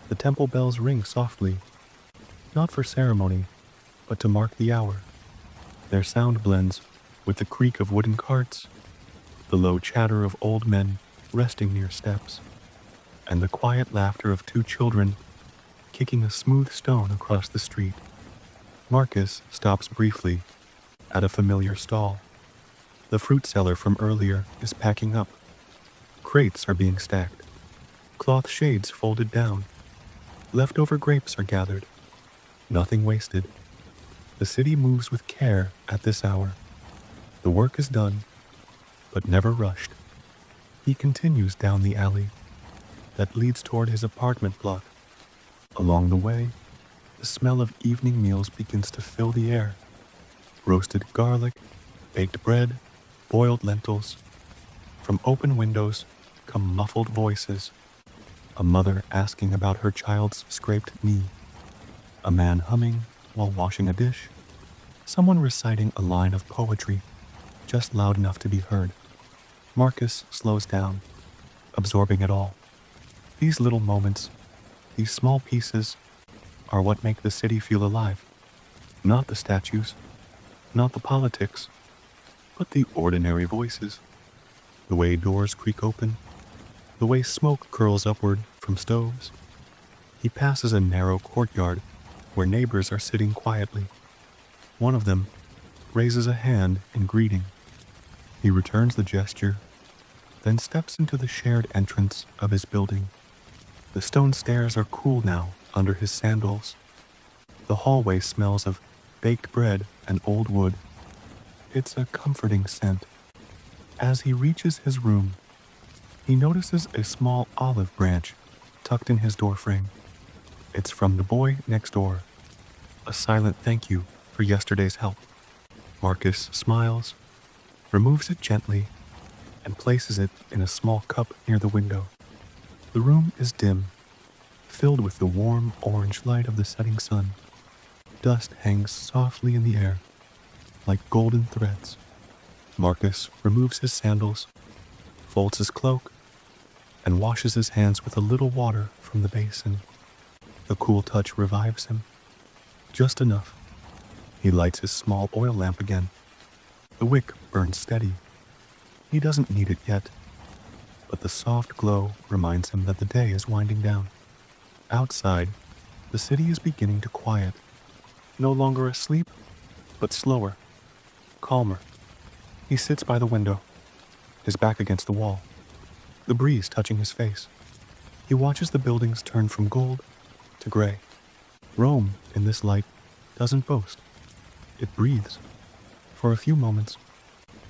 the temple bells ring softly, not for ceremony, but to mark the hour. Their sound blends with the creak of wooden carts, the low chatter of old men resting near steps, and the quiet laughter of two children kicking a smooth stone across the street. Marcus stops briefly at a familiar stall. The fruit seller from earlier is packing up. Crates are being stacked, cloth shades folded down. Leftover grapes are gathered. Nothing wasted. The city moves with care at this hour. The work is done, but never rushed. He continues down the alley that leads toward his apartment block. Along the way, the smell of evening meals begins to fill the air. Roasted garlic, baked bread, boiled lentils. From open windows come muffled voices. A mother asking about her child's scraped knee. A man humming while washing a dish. Someone reciting a line of poetry, just loud enough to be heard. Marcus slows down, absorbing it all. These little moments, these small pieces, are what make the city feel alive. Not the statues, not the politics, but the ordinary voices. The way doors creak open, the way smoke curls upward from stoves. He passes a narrow courtyard where neighbors are sitting quietly. One of them raises a hand in greeting. He returns the gesture, then steps into the shared entrance of his building. The stone stairs are cool now under his sandals. The hallway smells of baked bread and old wood. It's a comforting scent. As he reaches his room, he notices a small olive branch tucked in his doorframe. It's from the boy next door, a silent thank you for yesterday's help. Marcus smiles, removes it gently, and places it in a small cup near the window. The room is dim, filled with the warm orange light of the setting sun. Dust hangs softly in the air, like golden threads. Marcus removes his sandals, folds his cloak, and washes his hands with a little water from the basin. The cool touch revives him, just enough. He lights his small oil lamp again. The wick burns steady. He doesn't need it yet, but the soft glow reminds him that the day is winding down. Outside, the city is beginning to quiet. No longer asleep, but slower, calmer. He sits by the window, his back against the wall, the breeze touching his face. He watches the buildings turn from gold to gray. Rome, in this light, doesn't boast. It breathes. For a few moments,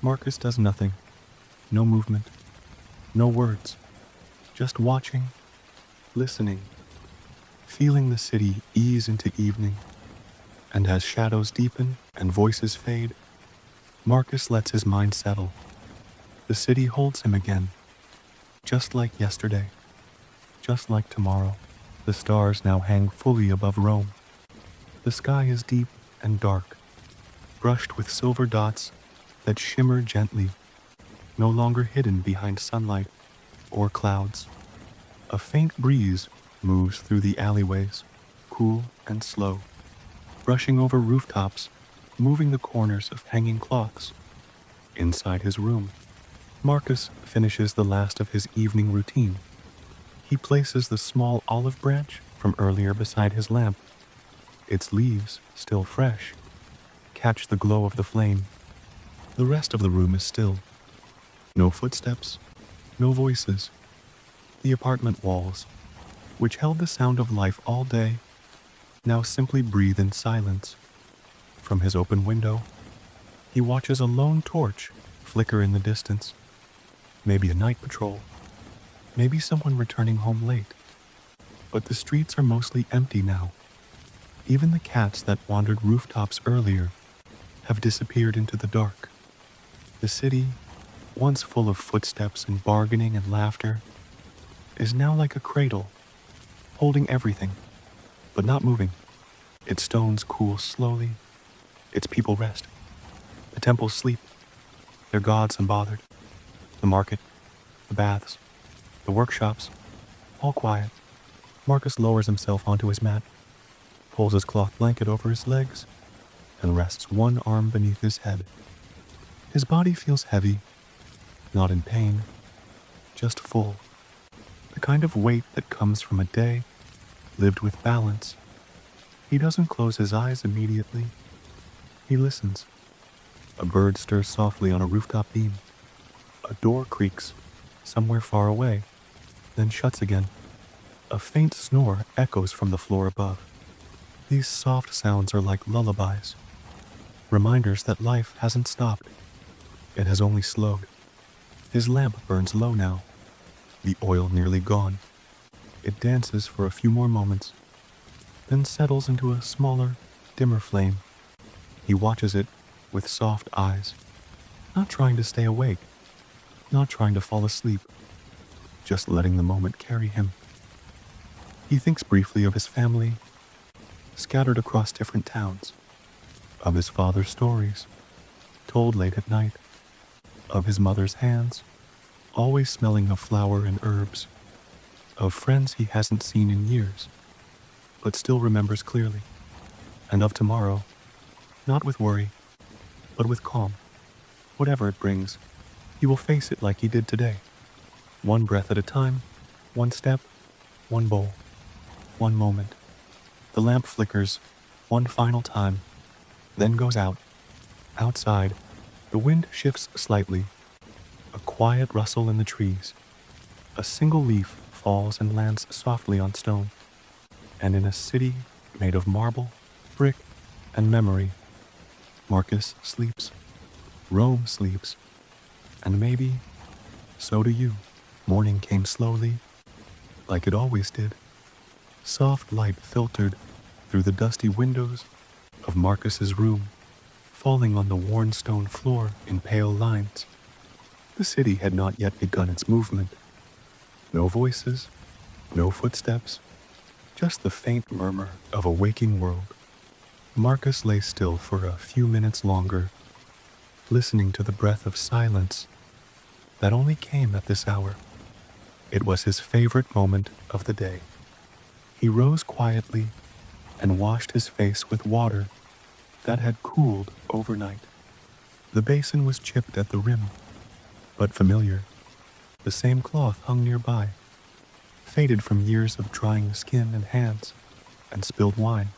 Marcus does nothing. No movement, no words. Just watching, listening, feeling the city ease into evening. And as shadows deepen and voices fade, Marcus lets his mind settle. The city holds him again, just like yesterday, just like tomorrow. The stars now hang fully above Rome. The sky is deep and dark, brushed with silver dots that shimmer gently, no longer hidden behind sunlight or clouds. A faint breeze moves through the alleyways, cool and slow, brushing over rooftops, moving the corners of hanging cloths. Inside his room, Marcus finishes the last of his evening routine. He places the small olive branch from earlier beside his lamp. Its leaves, still fresh, catch the glow of the flame. The rest of the room is still. No footsteps, no voices. The apartment walls, which held the sound of life all day, now simply breathe in silence. From his open window, he watches a lone torch flicker in the distance. Maybe a night patrol, maybe someone returning home late. But the streets are mostly empty now. Even the cats that wandered rooftops earlier have disappeared into the dark. The city, once full of footsteps and bargaining and laughter, is now like a cradle, holding everything, but not moving. Its stones cool slowly, its people rest. The temples sleep, their gods unbothered. The market, the baths, the workshops, all quiet. Marcus lowers himself onto his mat, pulls his cloth blanket over his legs, and rests one arm beneath his head. His body feels heavy, not in pain, just full. The kind of weight that comes from a day lived with balance. He doesn't close his eyes immediately. He listens. A bird stirs softly on a rooftop beam. A door creaks somewhere far away, then shuts again. A faint snore echoes from the floor above. These soft sounds are like lullabies, reminders that life hasn't stopped. It has only slowed. His lamp burns low now, the oil nearly gone. It dances for a few more moments, then settles into a smaller, dimmer flame. He watches it with soft eyes, not trying to stay awake, not trying to fall asleep, just letting the moment carry him. He thinks briefly of his family, scattered across different towns, of his father's stories, told late at night, of his mother's hands, always smelling of flower and herbs, of friends he hasn't seen in years, but still remembers clearly, and of tomorrow, not with worry, but with calm. Whatever it brings, he will face it like he did today. One breath at a time, one step, one bowl, one moment. The lamp flickers one final time, then goes out. Outside, the wind shifts slightly. A quiet rustle in the trees. A single leaf falls and lands softly on stone. And in a city made of marble, brick, and memory, Marcus sleeps. Rome sleeps. And maybe, so do you. Morning came slowly, like it always did. Soft light filtered through the dusty windows of Marcus's room, falling on the worn stone floor in pale lines. The city had not yet begun its movement. No voices, no footsteps, just the faint murmur of a waking world. Marcus lay still for a few minutes longer, listening to the breath of silence that only came at this hour. It was his favorite moment of the day. He rose quietly and washed his face with water that had cooled overnight. The basin was chipped at the rim, but familiar. The same cloth hung nearby, faded from years of drying skin and hands, and spilled wine.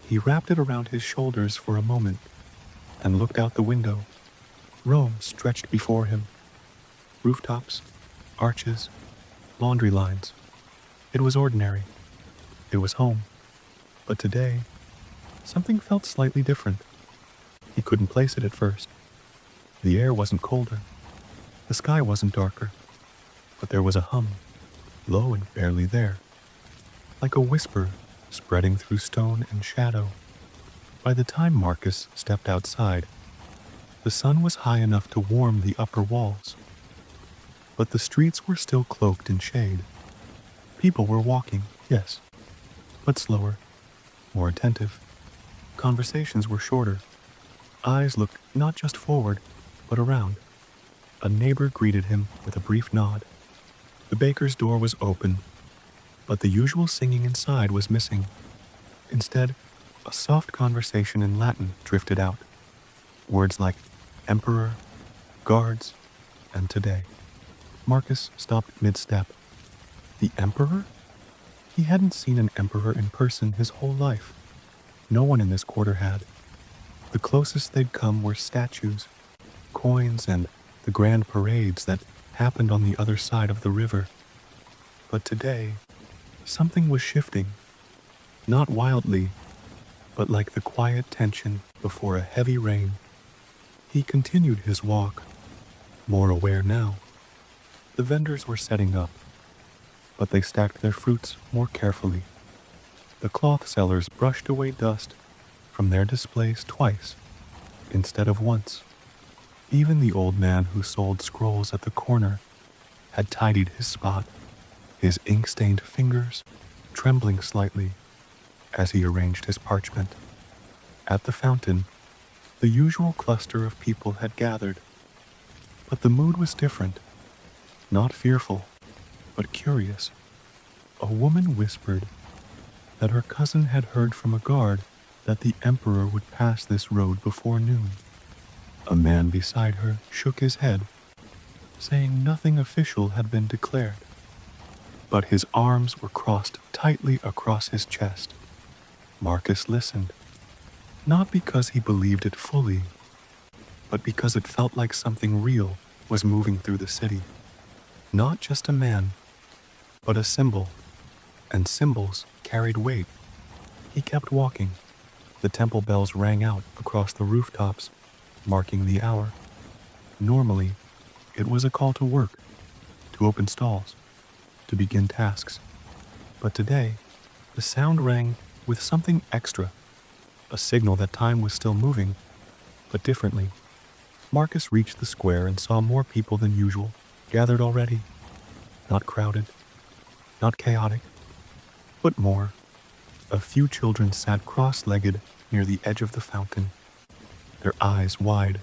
He wrapped it around his shoulders for a moment and looked out the window. Rome stretched before him. Rooftops, arches, laundry lines. It was ordinary. It was home. But today, something felt slightly different. He couldn't place it at first. The air wasn't colder. The sky wasn't darker. But there was a hum, low and barely there, like a whisper spreading through stone and shadow. By the time Marcus stepped outside, the sun was high enough to warm the upper walls. But the streets were still cloaked in shade. People were walking, yes, but slower, more attentive. conversations were shorter. Eyes looked not just forward, but around. A neighbor greeted him with a brief nod. The baker's door was open, but the usual singing inside was missing. Instead, a soft conversation in Latin drifted out. Words like emperor, guards, and today. Marcus stopped mid-step. The emperor? He hadn't seen an emperor in person his whole life. No one in this quarter had. The closest they'd come were statues, coins, and the grand parades that happened on the other side of the river. But today, something was shifting. Not wildly, but like the quiet tension before a heavy rain. He continued his walk, more aware now. The vendors were setting up, but they stacked their fruits more carefully. The cloth sellers brushed away dust from their displays twice, instead of once. Even the old man who sold scrolls at the corner had tidied his spot, his ink-stained fingers trembling slightly as he arranged his parchment. At the fountain, the usual cluster of people had gathered, but the mood was different. Not fearful, but curious. A woman whispered that her cousin had heard from a guard that the emperor would pass this road before noon. A man beside her shook his head, saying nothing official had been declared. But his arms were crossed tightly across his chest. Marcus listened, not because he believed it fully, but because it felt like something real was moving through the city. Not just a man, but a symbol, and symbols carried weight. He kept walking. The temple bells rang out across the rooftops, marking the hour. Normally, it was a call to work, to open stalls, to begin tasks. But today, the sound rang with something extra, a signal that time was still moving, but differently. Marcus reached the square and saw more people than usual gathered already. Not crowded, not chaotic, but more. A few children sat cross-legged near the edge of the fountain, their eyes wide.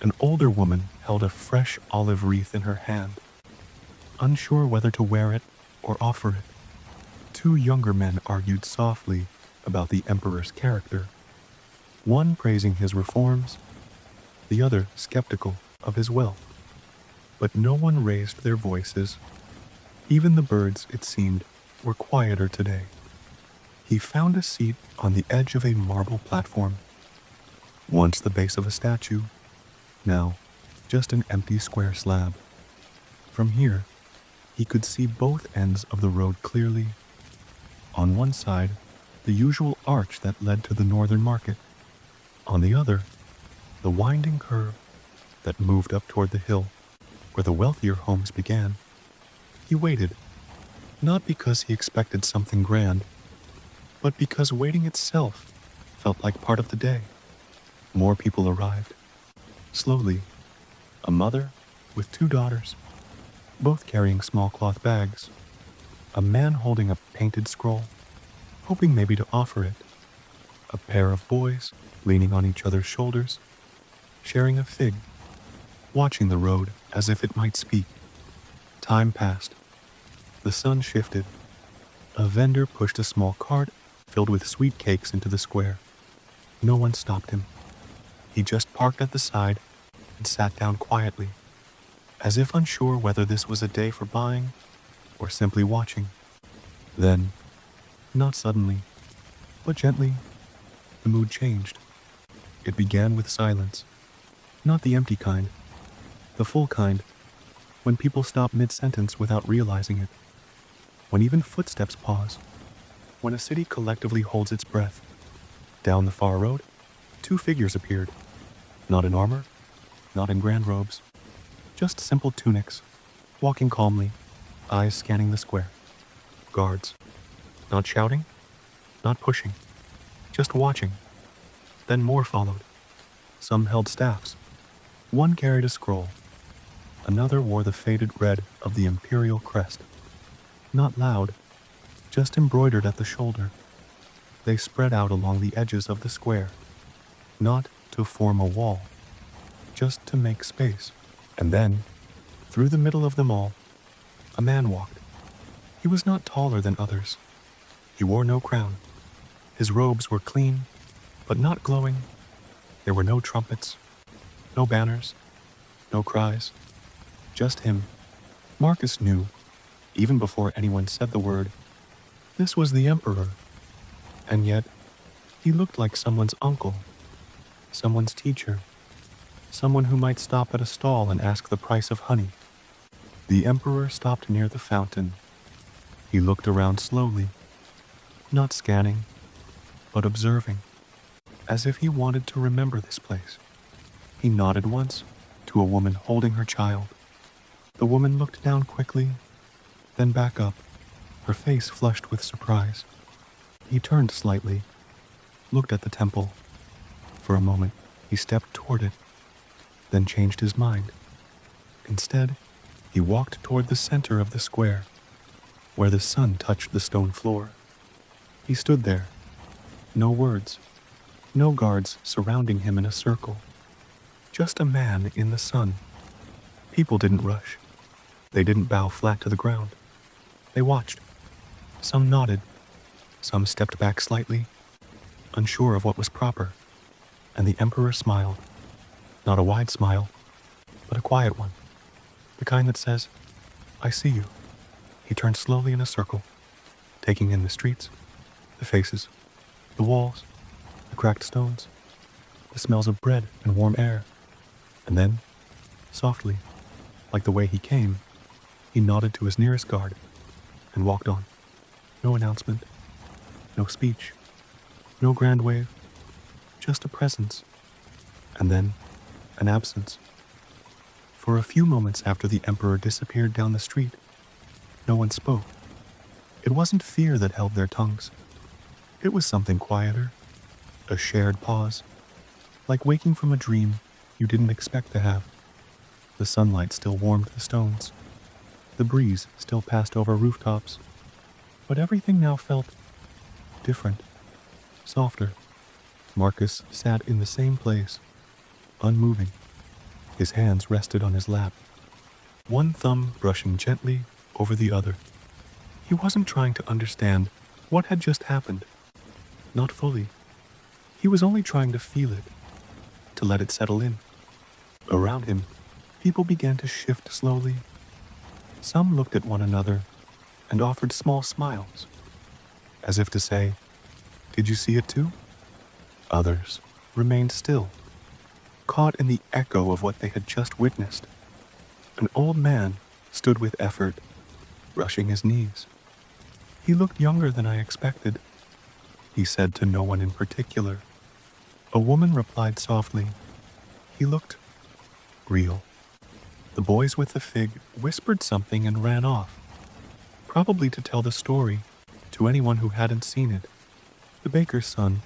An older woman held a fresh olive wreath in her hand, unsure whether to wear it or offer it. Two younger men argued softly about the emperor's character, one praising his reforms, the other skeptical of his wealth. But no one raised their voices. Even the birds, it seemed, were quieter today. He found a seat on the edge of a marble platform, once the base of a statue, now just an empty square slab. From here, he could see both ends of the road clearly. On one side, the usual arch that led to the northern market. On the other, the winding curve that moved up toward the hill, where the wealthier homes began. He waited, not because he expected something grand, but because waiting itself felt like part of the day. More people arrived. Slowly, a mother with two daughters, both carrying small cloth bags, a man holding a painted scroll, hoping maybe to offer it, a pair of boys leaning on each other's shoulders, sharing a fig, watching the road as if it might speak. Time passed. The sun shifted. A vendor pushed a small cart filled with sweet cakes into the square. No one stopped him. He just parked at the side and sat down quietly, as if unsure whether this was a day for buying or simply watching. Then, not suddenly, but gently, the mood changed. It began with silence, not the empty kind, the full kind, when people stop mid-sentence without realizing it, when even footsteps pause, when a city collectively holds its breath. Down the far road, two figures appeared, not in armor, not in grand robes, just simple tunics, walking calmly, eyes scanning the square. Guards, not shouting, not pushing, just watching. Then more followed. Some held staffs. One carried a scroll. Another wore the faded red of the imperial crest. Not loud, just embroidered at the shoulder. They spread out along the edges of the square, not to form a wall, just to make space. And then, through the middle of them all, a man walked. He was not taller than others. He wore no crown. His robes were clean, but not glowing. There were no trumpets, no banners, no cries, just him. Marcus knew, even before anyone said the word, this was the Emperor. And yet, he looked like someone's uncle, someone's teacher, someone who might stop at a stall and ask the price of honey. The Emperor stopped near the fountain. He looked around slowly, not scanning, but observing, as if he wanted to remember this place. He nodded once to a woman holding her child. The woman looked down quickly, then back up, her face flushed with surprise. He turned slightly, looked at the temple. For a moment, he stepped toward it, then changed his mind. Instead, he walked toward the center of the square, where the sun touched the stone floor. He stood there, no words, no guards surrounding him in a circle, just a man in the sun. People didn't rush. They didn't bow flat to the ground. They watched. Some nodded. Some stepped back slightly, unsure of what was proper. And the Emperor smiled. Not a wide smile, but a quiet one. The kind that says, I see you. He turned slowly in a circle, taking in the streets, the faces, the walls, the cracked stones, the smells of bread and warm air. And then, softly, like the way he came, he nodded to his nearest guard and walked on. No announcement, no speech, no grand wave, just a presence, and then an absence. For a few moments after the Emperor disappeared down the street, no one spoke. It wasn't fear that held their tongues. It was something quieter, a shared pause, like waking from a dream you didn't expect to have. The sunlight still warmed the stones. The breeze still passed over rooftops, but everything now felt different, softer. Marcus sat in the same place, unmoving. His hands rested on his lap, one thumb brushing gently over the other. He wasn't trying to understand what had just happened. Not fully. He was only trying to feel it, to let it settle in. Around him, people began to shift slowly. Some looked at one another and offered small smiles, as if to say, did you see it too? Others remained still, caught in the echo of what they had just witnessed. An old man stood with effort, brushing his knees. He looked younger than I expected. He said to no one in particular. A woman replied softly. He looked real. The boys with the fig whispered something and ran off, probably to tell the story to anyone who hadn't seen it. The baker's son,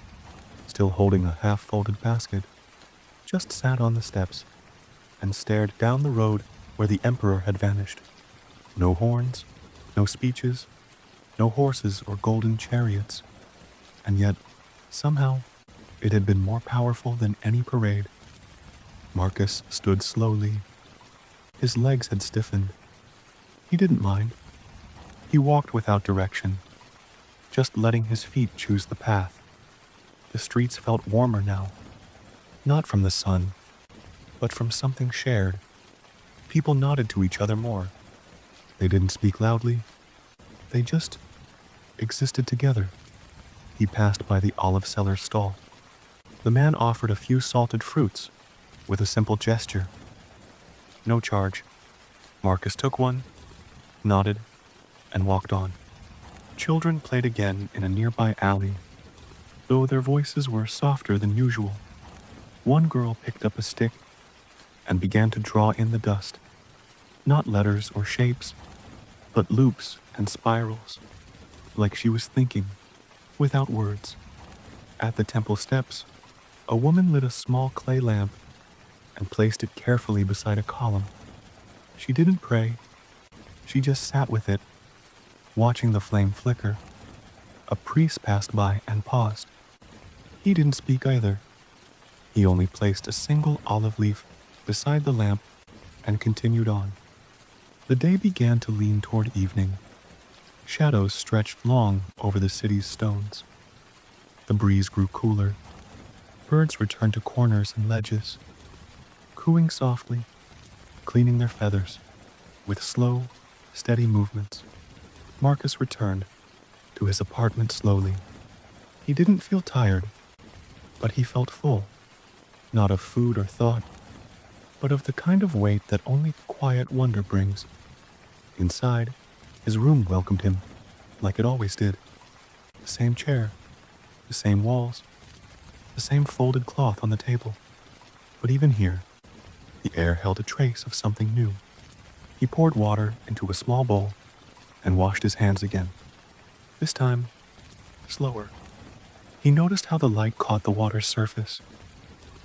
still holding a half-folded basket, just sat on the steps and stared down the road where the Emperor had vanished. No horns, no speeches, no horses or golden chariots. And yet, somehow, it had been more powerful than any parade. Marcus stood slowly. His legs had stiffened. He didn't mind. He walked without direction, just letting his feet choose the path. The streets felt warmer now, not from the sun, but from something shared. People nodded to each other more. They didn't speak loudly. They just existed together. He passed by the olive seller's stall. The man offered a few salted fruits with a simple gesture. No charge. Marcus took one, nodded, and walked on. Children played again in a nearby alley, though their voices were softer than usual. One girl picked up a stick and began to draw in the dust. Not letters or shapes, but loops and spirals, like she was thinking, without words. At the temple steps, a woman lit a small clay lamp and placed it carefully beside a column. She didn't pray. She just sat with it, watching the flame flicker. A priest passed by and paused. He didn't speak either. He only placed a single olive leaf beside the lamp and continued on. The day began to lean toward evening. Shadows stretched long over the city's stones. The breeze grew cooler. Birds returned to corners and ledges, cooing softly, cleaning their feathers with slow, steady movements. Marcus returned to his apartment slowly. He didn't feel tired, but he felt full, not of food or thought, but of the kind of weight that only quiet wonder brings. Inside, his room welcomed him, like it always did. The same chair, the same walls, the same folded cloth on the table. But even here, the air held a trace of something new. He poured water into a small bowl and washed his hands again. This time, slower. He noticed how the light caught the water's surface,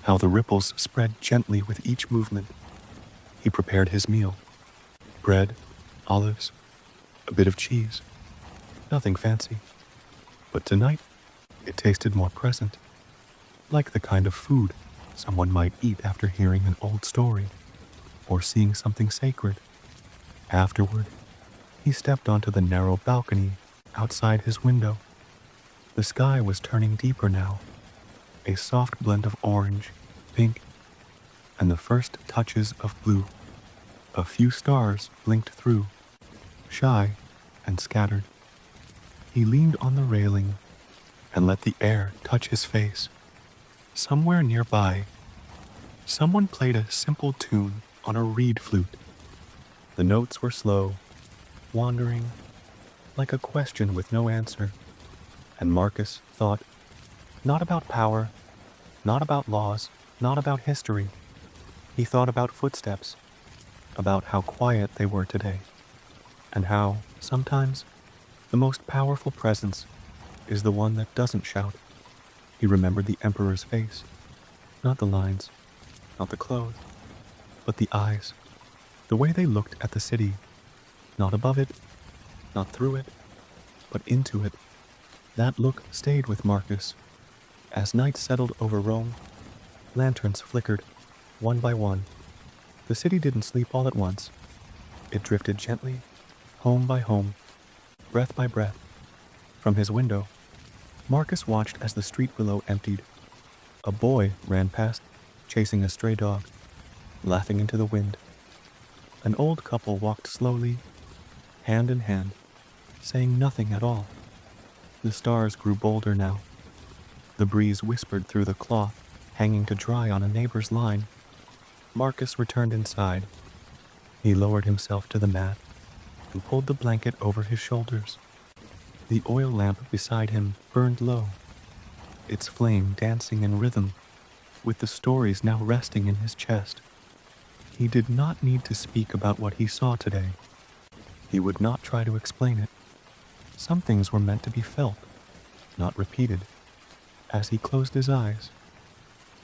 how the ripples spread gently with each movement. He prepared his meal. Bread, olives, a bit of cheese. Nothing fancy. But tonight, it tasted more present, like the kind of food someone might eat after hearing an old story or seeing something sacred. Afterward, he stepped onto the narrow balcony outside his window. The sky was turning deeper now, a soft blend of orange, pink, and the first touches of blue. A few stars blinked through, shy and scattered. He leaned on the railing and let the air touch his face. Somewhere nearby, someone played a simple tune on a reed flute. The notes were slow, wandering, like a question with no answer. And Marcus thought, not about power, not about laws, not about history. He thought about footsteps, about how quiet they were today, and how, sometimes, the most powerful presence is the one that doesn't shout. He remembered the Emperor's face, not the lines, not the clothes, but the eyes, the way they looked at the city, not above it, not through it, but into it. That look stayed with Marcus. As night settled over Rome, lanterns flickered, one by one. The city didn't sleep all at once. It drifted gently, home by home, breath by breath. From his window, Marcus watched as the street below emptied. A boy ran past, chasing a stray dog, laughing into the wind. An old couple walked slowly, hand in hand, saying nothing at all. The stars grew bolder now. The breeze whispered through the cloth hanging to dry on a neighbor's line. Marcus returned inside. He lowered himself to the mat and pulled the blanket over his shoulders. The oil lamp beside him burned low, its flame dancing in rhythm with the stories now resting in his chest. He did not need to speak about what he saw today. He would not try to explain it. Some things were meant to be felt, not repeated. As he closed his eyes,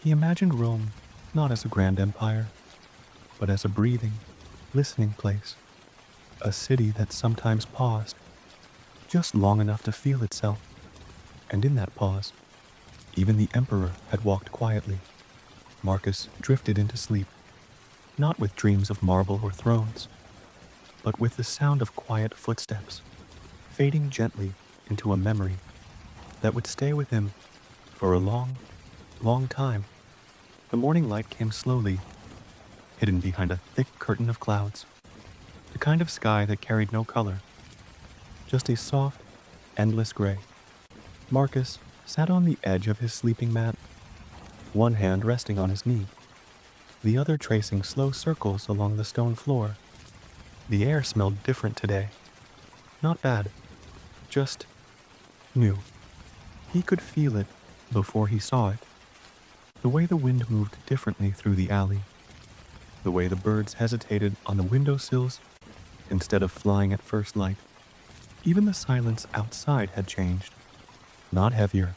he imagined Rome not as a grand empire, but as a breathing, listening place, a city that sometimes paused, just long enough to feel itself. And in that pause, even the emperor had walked quietly. Marcus drifted into sleep, not with dreams of marble or thrones, but with the sound of quiet footsteps, fading gently into a memory that would stay with him for a long, long time. The morning light came slowly, hidden behind a thick curtain of clouds, the kind of sky that carried no color, just a soft, endless gray. Marcus sat on the edge of his sleeping mat, one hand resting on his knee, the other tracing slow circles along the stone floor. The air smelled different today. Not bad, just new. He could feel it before he saw it. The way the wind moved differently through the alley, the way the birds hesitated on the windowsills instead of flying at first light. Even the silence outside had changed. Not heavier,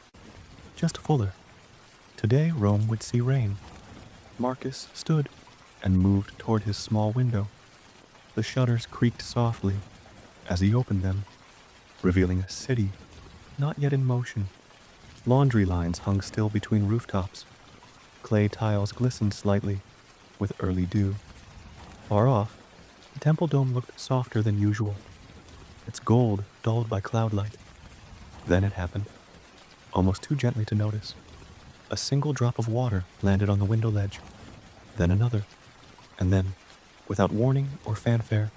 just fuller. Today Rome would see rain. Marcus stood and moved toward his small window. The shutters creaked softly as he opened them, revealing a city not yet in motion. Laundry lines hung still between rooftops. Clay tiles glistened slightly with early dew. Far off, the temple dome looked softer than usual, its gold dulled by cloudlight. Then it happened, almost too gently to notice. A single drop of water landed on the window ledge, then another, and then, without warning or fanfare,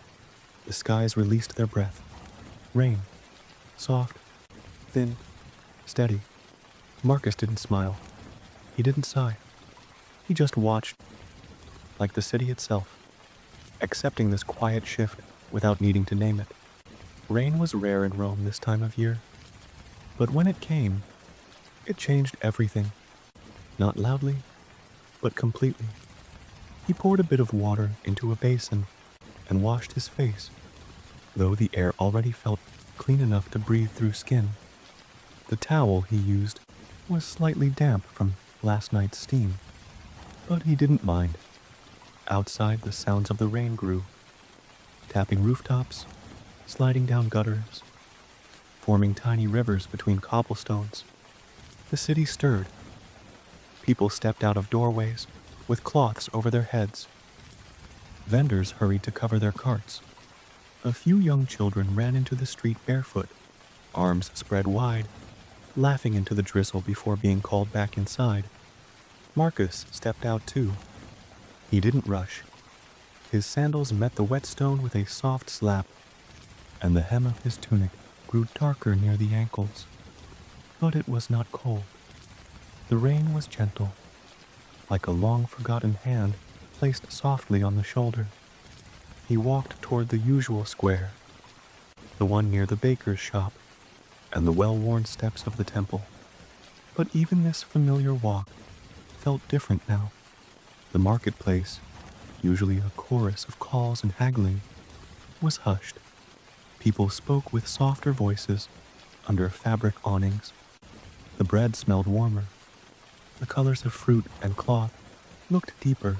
the skies released their breath. Rain. Soft, thin, steady. Marcus didn't smile. He didn't sigh. He just watched, like the city itself, accepting this quiet shift without needing to name it. Rain was rare in Rome this time of year, but when it came, it changed everything. Not loudly, but completely. He poured a bit of water into a basin and washed his face, though the air already felt clean enough to breathe through skin. The towel he used was slightly damp from last night's steam, but he didn't mind. Outside, the sounds of the rain grew, tapping rooftops, sliding down gutters, forming tiny rivers between cobblestones. The city stirred. People stepped out of doorways with cloths over their heads. Vendors hurried to cover their carts. A few young children ran into the street barefoot, arms spread wide, laughing into the drizzle before being called back inside. Marcus stepped out too. He didn't rush. His sandals met the wet stone with a soft slap, and the hem of his tunic grew darker near the ankles. But it was not cold. The rain was gentle, like a long-forgotten hand placed softly on the shoulder. He walked toward the usual square, the one near the baker's shop, and the well-worn steps of the temple. But even this familiar walk felt different now. The marketplace, usually a chorus of calls and haggling, was hushed. People spoke with softer voices under fabric awnings. The bread smelled warmer. The colors of fruit and cloth looked deeper,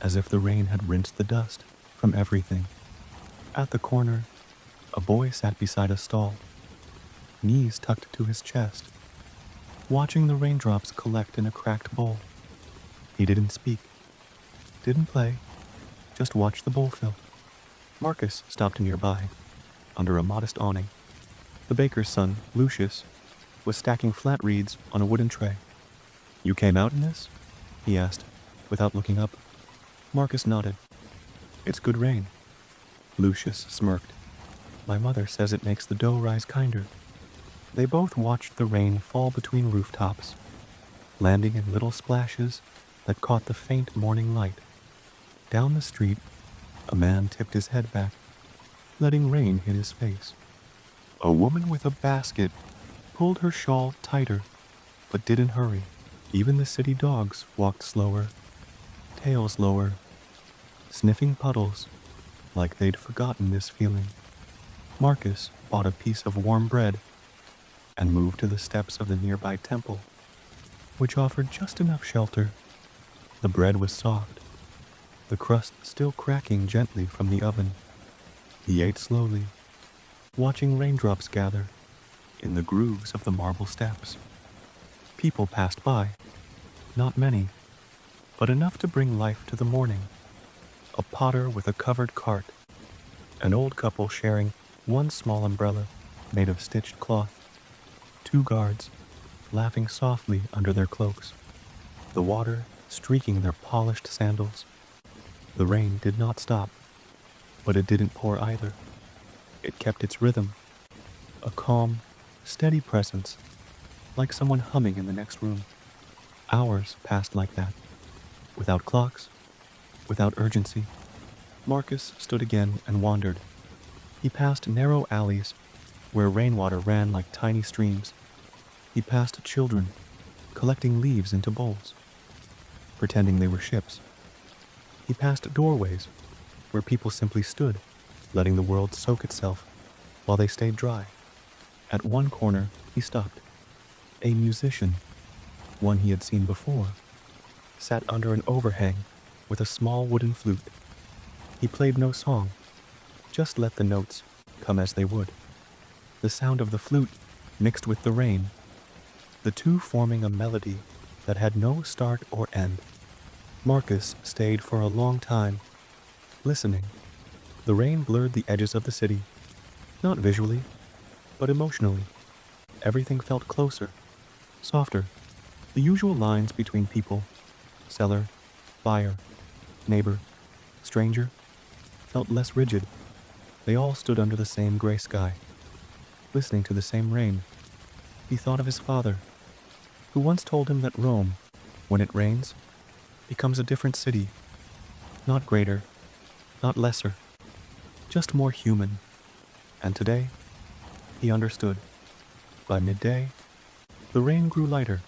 as if the rain had rinsed the dust from everything. At the corner, a boy sat beside a stall, knees tucked to his chest, watching the raindrops collect in a cracked bowl. He didn't speak, didn't play, just watched the bowl fill. Marcus stopped nearby, under a modest awning. The baker's son, Lucius, was stacking flat reeds on a wooden tray. "You came out in this?" he asked, without looking up. Marcus nodded. "It's good rain." Lucius smirked. "My mother says it makes the dough rise kinder." They both watched the rain fall between rooftops, landing in little splashes that caught the faint morning light. Down the street, a man tipped his head back, letting rain hit his face. A woman with a basket pulled her shawl tighter, but didn't hurry. Even the city dogs walked slower, tails lower, sniffing puddles like they'd forgotten this feeling. Marcus bought a piece of warm bread and moved to the steps of the nearby temple, which offered just enough shelter. The bread was soft, the crust still cracking gently from the oven. He ate slowly, watching raindrops gather in the grooves of the marble steps. People passed by, not many, but enough to bring life to the morning. A potter with a covered cart, an old couple sharing one small umbrella made of stitched cloth, two guards laughing softly under their cloaks, the water streaking their polished sandals. The rain did not stop, but it didn't pour either. It kept its rhythm, a calm, steady presence, like someone humming in the next room. Hours passed like that, without clocks, without urgency. Marcus stood again and wandered. He passed narrow alleys where rainwater ran like tiny streams. He passed children collecting leaves into bowls, pretending they were ships. He passed doorways where people simply stood, letting the world soak itself while they stayed dry. At one corner, he stopped. A musician, one he had seen before, sat under an overhang with a small wooden flute. He played no song, just let the notes come as they would. The sound of the flute mixed with the rain, the two forming a melody that had no start or end. Marcus stayed for a long time, listening. The rain blurred the edges of the city, not visually, but emotionally. Everything felt closer, softer. The usual lines between people, seller, buyer, neighbor, stranger, felt less rigid. They all stood under the same gray sky, listening to the same rain. He thought of his father, who once told him that Rome, when it rains, becomes a different city, not greater, not lesser, just more human. And today, he understood. By midday, the rain grew lighter.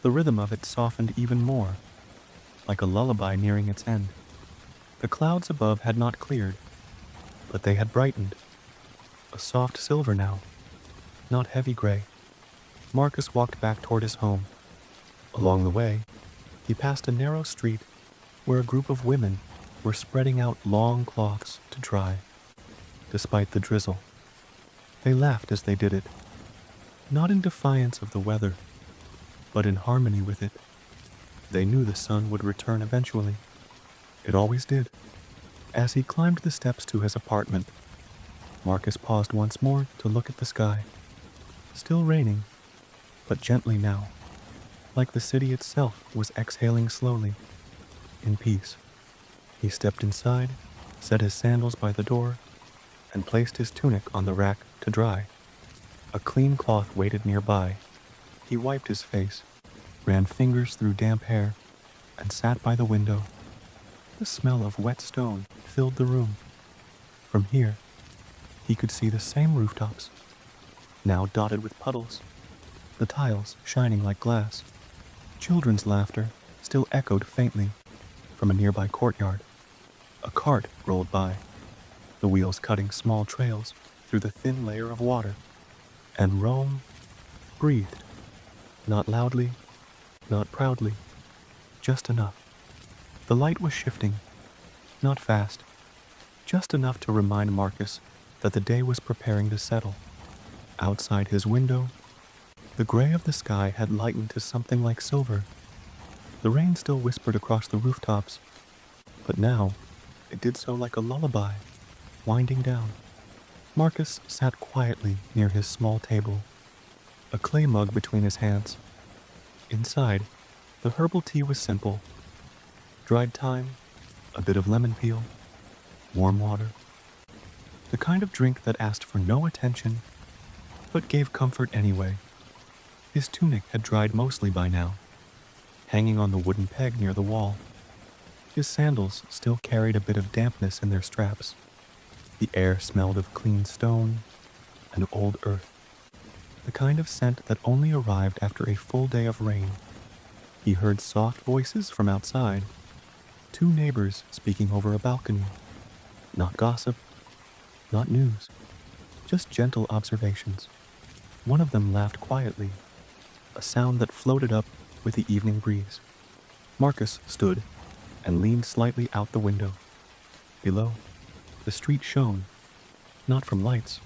The rhythm of it softened even more, like a lullaby nearing its end. The clouds above had not cleared, but they had brightened, a soft silver now, not heavy gray. Marcus walked back toward his home. Along the way, he passed a narrow street where a group of women were spreading out long cloths to dry, despite the drizzle. They laughed as they did it, not in defiance of the weather, but in harmony with it. They knew the sun would return eventually. It always did. As he climbed the steps to his apartment, Marcus paused once more to look at the sky. Still raining, but gently now, like the city itself was exhaling slowly, in peace. He stepped inside, set his sandals by the door, and placed his tunic on the rack to dry. A clean cloth waited nearby. He wiped his face, ran fingers through damp hair, and sat by the window. The smell of wet stone filled the room. From here, he could see the same rooftops, now dotted with puddles, the tiles shining like glass. Children's laughter still echoed faintly from a nearby courtyard. A cart rolled by, the wheels cutting small trails through the thin layer of water. And Rome breathed, not loudly, not proudly, just enough. The light was shifting, not fast, just enough to remind Marcus that the day was preparing to settle. Outside his window, the gray of the sky had lightened to something like silver. The rain still whispered across the rooftops, but now it did so like a lullaby, winding down. Marcus sat quietly near his small table, a clay mug between his hands. Inside, the herbal tea was simple. Dried thyme, a bit of lemon peel, warm water. The kind of drink that asked for no attention, but gave comfort anyway. His tunic had dried mostly by now, hanging on the wooden peg near the wall. His sandals still carried a bit of dampness in their straps. The air smelled of clean stone and old earth, the kind of scent that only arrived after a full day of rain. He heard soft voices from outside, two neighbors speaking over a balcony. Not gossip, not news, just gentle observations. One of them laughed quietly, a sound that floated up with the evening breeze. Marcus stood and leaned slightly out the window. Below, the street shone, not from lights,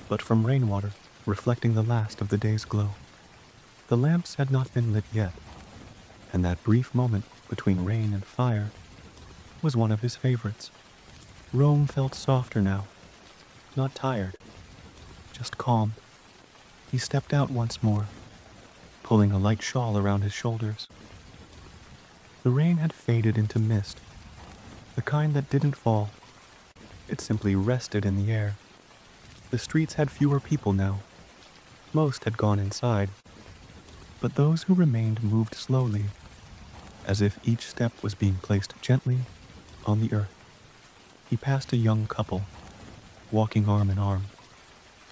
but from rainwater reflecting the last of the day's glow. The lamps had not been lit yet, and that brief moment between rain and fire was one of his favorites. Rome felt softer now, not tired, just calm. He stepped out once more, pulling a light shawl around his shoulders. The rain had faded into mist, the kind that didn't fall. It simply rested in the air. The streets had fewer people now. Most had gone inside, but those who remained moved slowly, as if each step was being placed gently on the earth. He passed a young couple, walking arm in arm,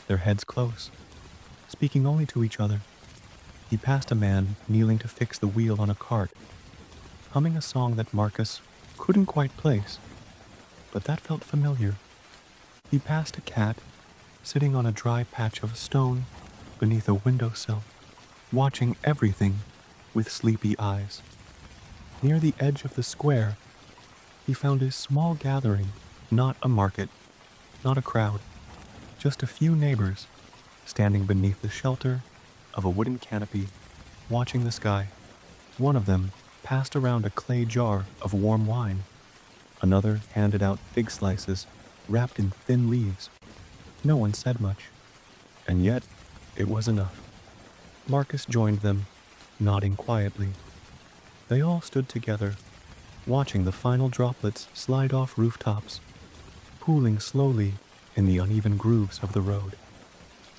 their heads close, speaking only to each other. He passed a man kneeling to fix the wheel on a cart, humming a song that Marcus couldn't quite place, but that felt familiar. He passed a cat sitting on a dry patch of stone beneath a windowsill, watching everything with sleepy eyes. Near the edge of the square, he found a small gathering, not a market, not a crowd, just a few neighbors, standing beneath the shelter of a wooden canopy, watching the sky. One of them passed around a clay jar of warm wine. Another handed out fig slices wrapped in thin leaves. No one said much, and yet it was enough. Marcus joined them, nodding quietly. They all stood together, watching the final droplets slide off rooftops, pooling slowly in the uneven grooves of the road.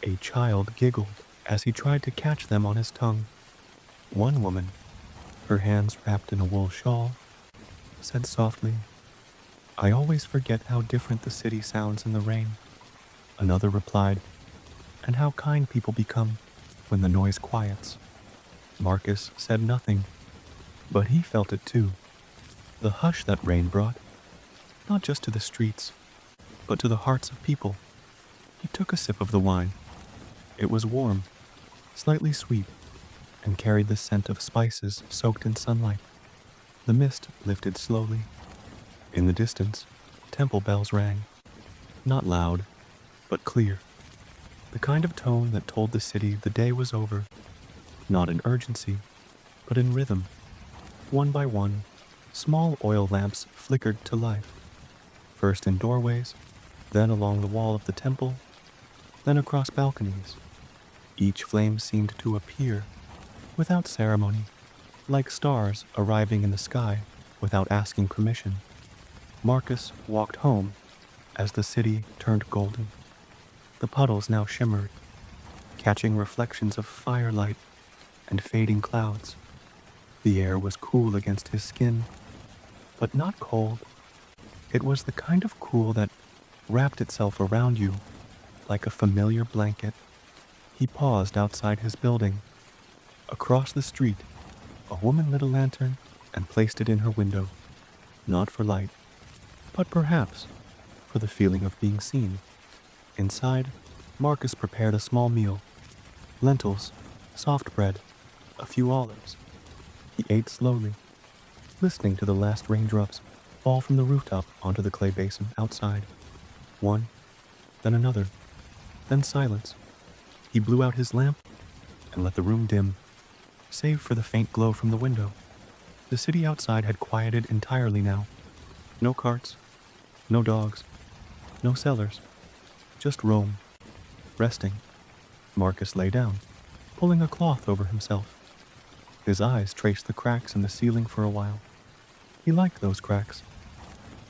A child giggled as he tried to catch them on his tongue. One woman, her hands wrapped in a wool shawl, said softly, "I always forget how different the city sounds in the rain." Another replied, "And how kind people become when the noise quiets." Marcus said nothing, but he felt it too. The hush that rain brought, not just to the streets, but to the hearts of people. He took a sip of the wine. It was warm, slightly sweet, and carried the scent of spices soaked in sunlight. The mist lifted slowly. In the distance, temple bells rang, not loud, but clear. The kind of tone that told the city the day was over, not in urgency, but in rhythm. One by one, small oil lamps flickered to life, first in doorways, then along the wall of the temple, then across balconies. Each flame seemed to appear, without ceremony, like stars arriving in the sky without asking permission. Marcus walked home as the city turned golden. The puddles now shimmered, catching reflections of firelight and fading clouds. The air was cool against his skin, but not cold. It was the kind of cool that wrapped itself around you like a familiar blanket. He paused outside his building. Across the street, a woman lit a lantern and placed it in her window, not for light, but perhaps for the feeling of being seen. Inside, Marcus prepared a small meal: lentils, soft bread, a few olives. He ate slowly, listening to the last raindrops fall from the rooftop onto the clay basin outside. One, then another, then silence. He blew out his lamp and let the room dim, save for the faint glow from the window. The city outside had quieted entirely now. No carts, no dogs, no sellers, just Rome, resting. Marcus lay down, pulling a cloth over himself. His eyes traced the cracks in the ceiling for a while. He liked those cracks.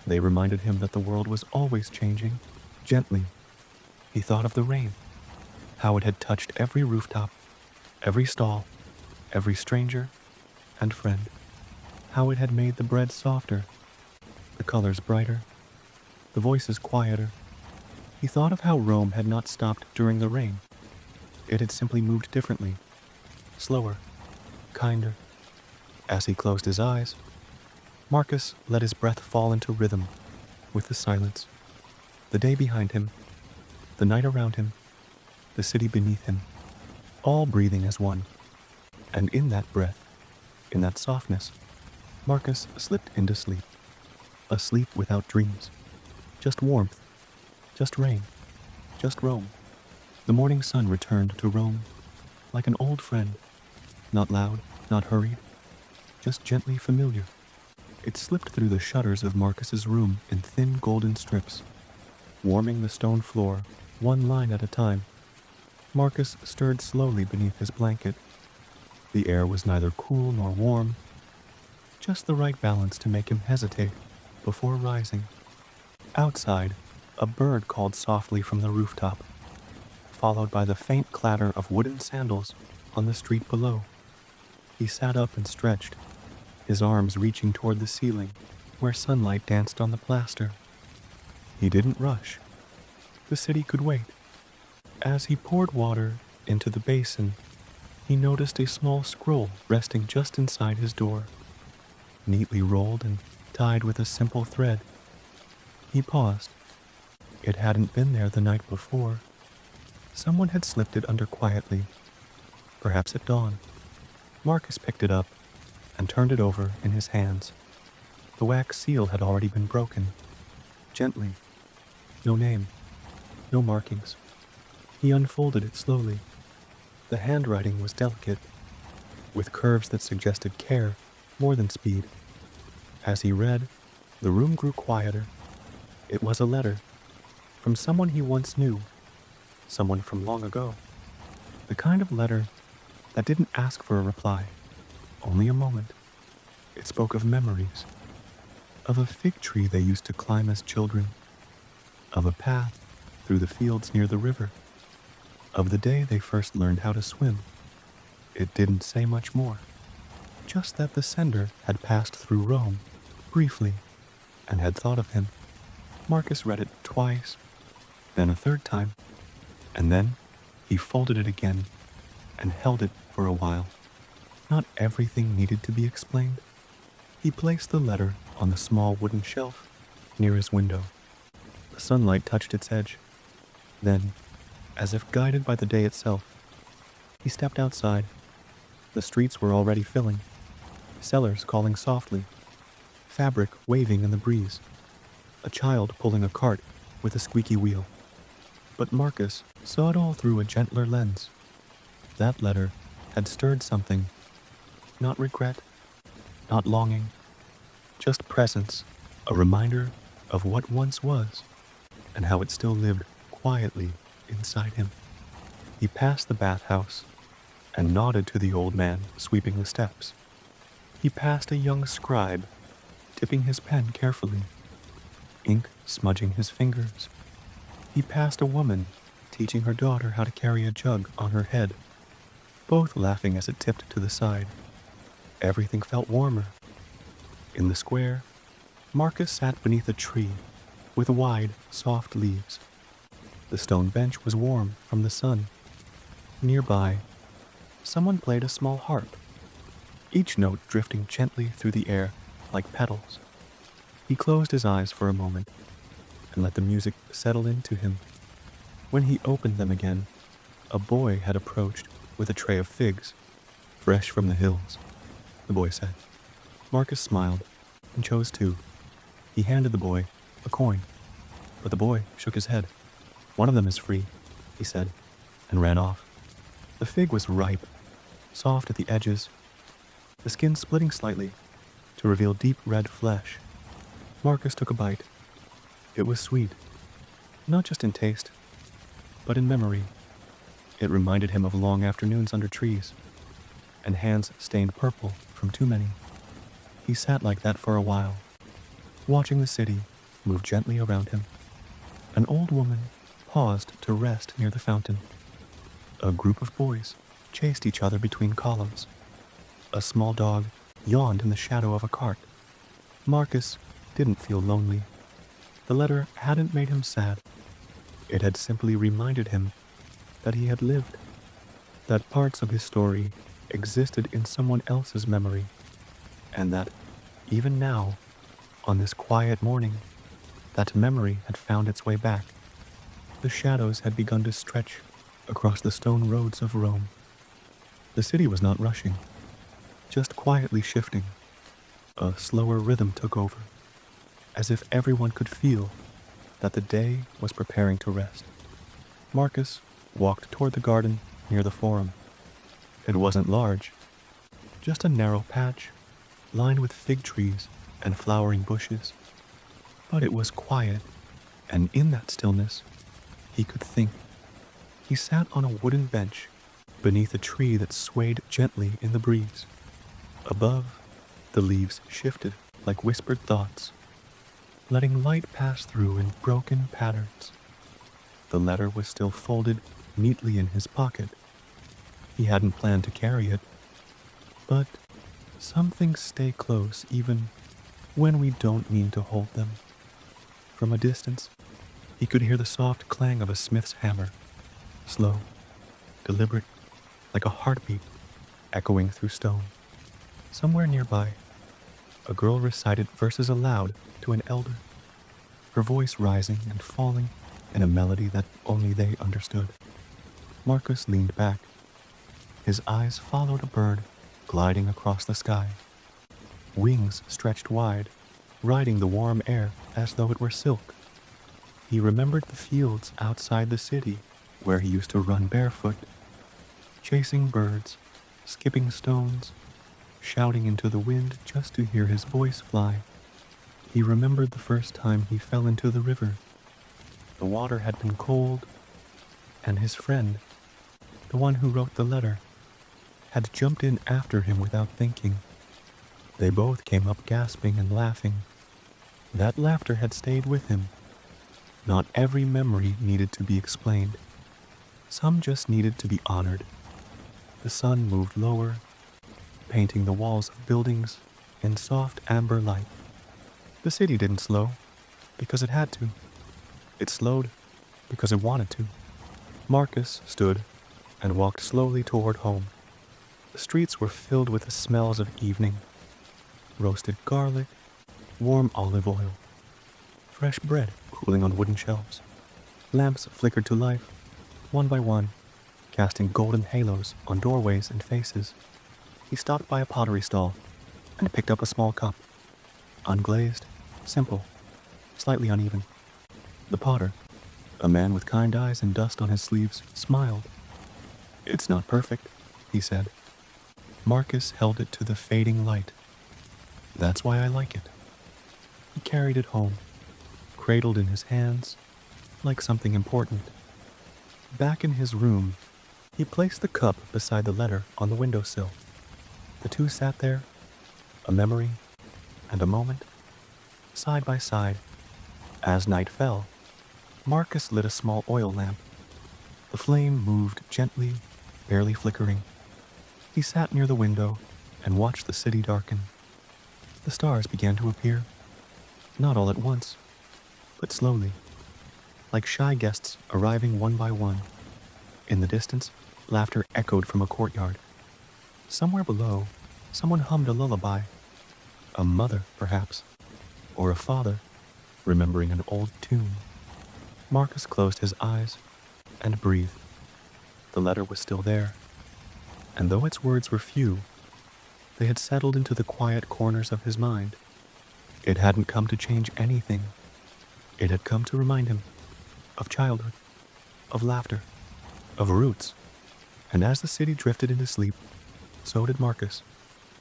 They reminded him that the world was always changing, gently. He thought of the rain, how it had touched every rooftop, every stall, every stranger and friend, how it had made the bread softer, the colors brighter, the voices quieter. He thought of how Rome had not stopped during the rain. It had simply moved differently, slower, kinder. As he closed his eyes, Marcus let his breath fall into rhythm with the silence. The day behind him, the night around him, the city beneath him, all breathing as one. And in that breath, in that softness, Marcus slipped into sleep. A sleep without dreams, just warmth, just rain, just Rome. The morning sun returned to Rome like an old friend, not loud, not hurried, just gently familiar. It slipped through the shutters of Marcus's room in thin golden strips, warming the stone floor one line at a time. Marcus stirred slowly beneath his blanket. The air was neither cool nor warm, just the right balance to make him hesitate before rising. Outside, a bird called softly from the rooftop, followed by the faint clatter of wooden sandals on the street below. He sat up and stretched, his arms reaching toward the ceiling where sunlight danced on the plaster. He didn't rush. The city could wait. As he poured water into the basin, he noticed a small scroll resting just inside his door, neatly rolled and tied with a simple thread. He paused. It hadn't been there the night before. Someone had slipped it under quietly, perhaps at dawn. Marcus picked it up and turned it over in his hands. The wax seal had already been broken, gently. No name, no markings, He unfolded it slowly. The handwriting was delicate, with curves that suggested care more than speed. As he read, the room grew quieter. It was a letter from someone he once knew, someone from long ago. The kind of letter that didn't ask for a reply, only a moment. It spoke of memories, of a fig tree they used to climb as children, of a path through the fields near the river, of the day they first learned how to swim. It didn't say much more, just that the sender had passed through Rome, briefly, and had thought of him. Marcus read it twice, then a third time, and then he folded it again and held it for a while. Not everything needed to be explained. He placed the letter on the small wooden shelf near his window. The sunlight touched its edge. Then, as if guided by the day itself, he stepped outside. The streets were already filling, sellers calling softly, fabric waving in the breeze, a child pulling a cart with a squeaky wheel. But Marcus saw it all through a gentler lens. That letter had stirred something. Not regret, not longing, just presence, a reminder of what once was and how it still lived quietly inside him. He passed the bathhouse and nodded to the old man sweeping the steps. He passed a young scribe, dipping his pen carefully, ink smudging his fingers. He passed a woman teaching her daughter how to carry a jug on her head, both laughing as it tipped to the side. Everything felt warmer. In the square, Marcus sat beneath a tree with wide, soft leaves. The stone bench was warm from the sun. Nearby, someone played a small harp, each note drifting gently through the air like petals. He closed his eyes for a moment and let the music settle into him. When he opened them again, a boy had approached with a tray of figs, fresh from the hills. The boy said. Marcus smiled and chose two. He handed the boy a coin, but the boy shook his head. One of them is free, he said, and ran off. The fig was ripe, soft at the edges, the skin splitting slightly to reveal deep red flesh. Marcus took a bite. It was sweet, not just in taste, but in memory. It reminded him of long afternoons under trees, and hands stained purple from too many. He sat like that for a while, watching the city move gently around him. An old woman paused to rest near the fountain. A group of boys chased each other between columns. A small dog yawned in the shadow of a cart. Marcus didn't feel lonely. The letter hadn't made him sad. It had simply reminded him that he had lived, that parts of his story existed in someone else's memory, and that, even now, on this quiet morning, that memory had found its way back. The shadows had begun to stretch across the stone roads of Rome. The city was not rushing, just quietly shifting. A slower rhythm took over, as if everyone could feel that the day was preparing to rest. Marcus walked toward the garden near the forum. It wasn't large, just a narrow patch lined with fig trees and flowering bushes. But it was quiet, and in that stillness, he could think. He sat on a wooden bench beneath a tree that swayed gently in the breeze. Above, the leaves shifted like whispered thoughts, letting light pass through in broken patterns. The letter was still folded neatly in his pocket. He hadn't planned to carry it, but some things stay close even when we don't mean to hold them. From a distance, he could hear the soft clang of a smith's hammer, slow, deliberate, like a heartbeat echoing through stone. Somewhere nearby, a girl recited verses aloud to an elder, her voice rising and falling in a melody that only they understood. Marcus leaned back. His eyes followed a bird gliding across the sky. Wings stretched wide, riding the warm air as though it were silk. He remembered the fields outside the city, where he used to run barefoot, chasing birds, skipping stones, shouting into the wind just to hear his voice fly. He remembered the first time he fell into the river. The water had been cold, and his friend, the one who wrote the letter, had jumped in after him without thinking. They both came up gasping and laughing. That laughter had stayed with him. Not every memory needed to be explained. Some just needed to be honored. The sun moved lower, painting the walls of buildings in soft amber light. The city didn't slow because it had to. It slowed because it wanted to. Marcus stood and walked slowly toward home. The streets were filled with the smells of evening. Roasted garlic, warm olive oil, fresh bread cooling on wooden shelves. Lamps flickered to life, one by one, casting golden halos on doorways and faces. He stopped by a pottery stall and picked up a small cup. Unglazed, simple, slightly uneven. The potter, a man with kind eyes and dust on his sleeves, smiled. "It's not perfect," he said. Marcus held it to the fading light. "That's why I like it." He carried it home, cradled in his hands, like something important. Back in his room, he placed the cup beside the letter on the windowsill. The two sat there, a memory and a moment, side by side. As night fell, Marcus lit a small oil lamp. The flame moved gently, barely flickering. He sat near the window and watched the city darken. The stars began to appear, not all at once, but slowly, like shy guests arriving one by one. In the distance, laughter echoed from a courtyard. Somewhere below, someone hummed a lullaby. A mother, perhaps, or a father, remembering an old tune. Marcus closed his eyes and breathed. The letter was still there, and though its words were few, they had settled into the quiet corners of his mind. It hadn't come to change anything. It had come to remind him of childhood, of laughter, of roots. And as the city drifted into sleep, so did Marcus,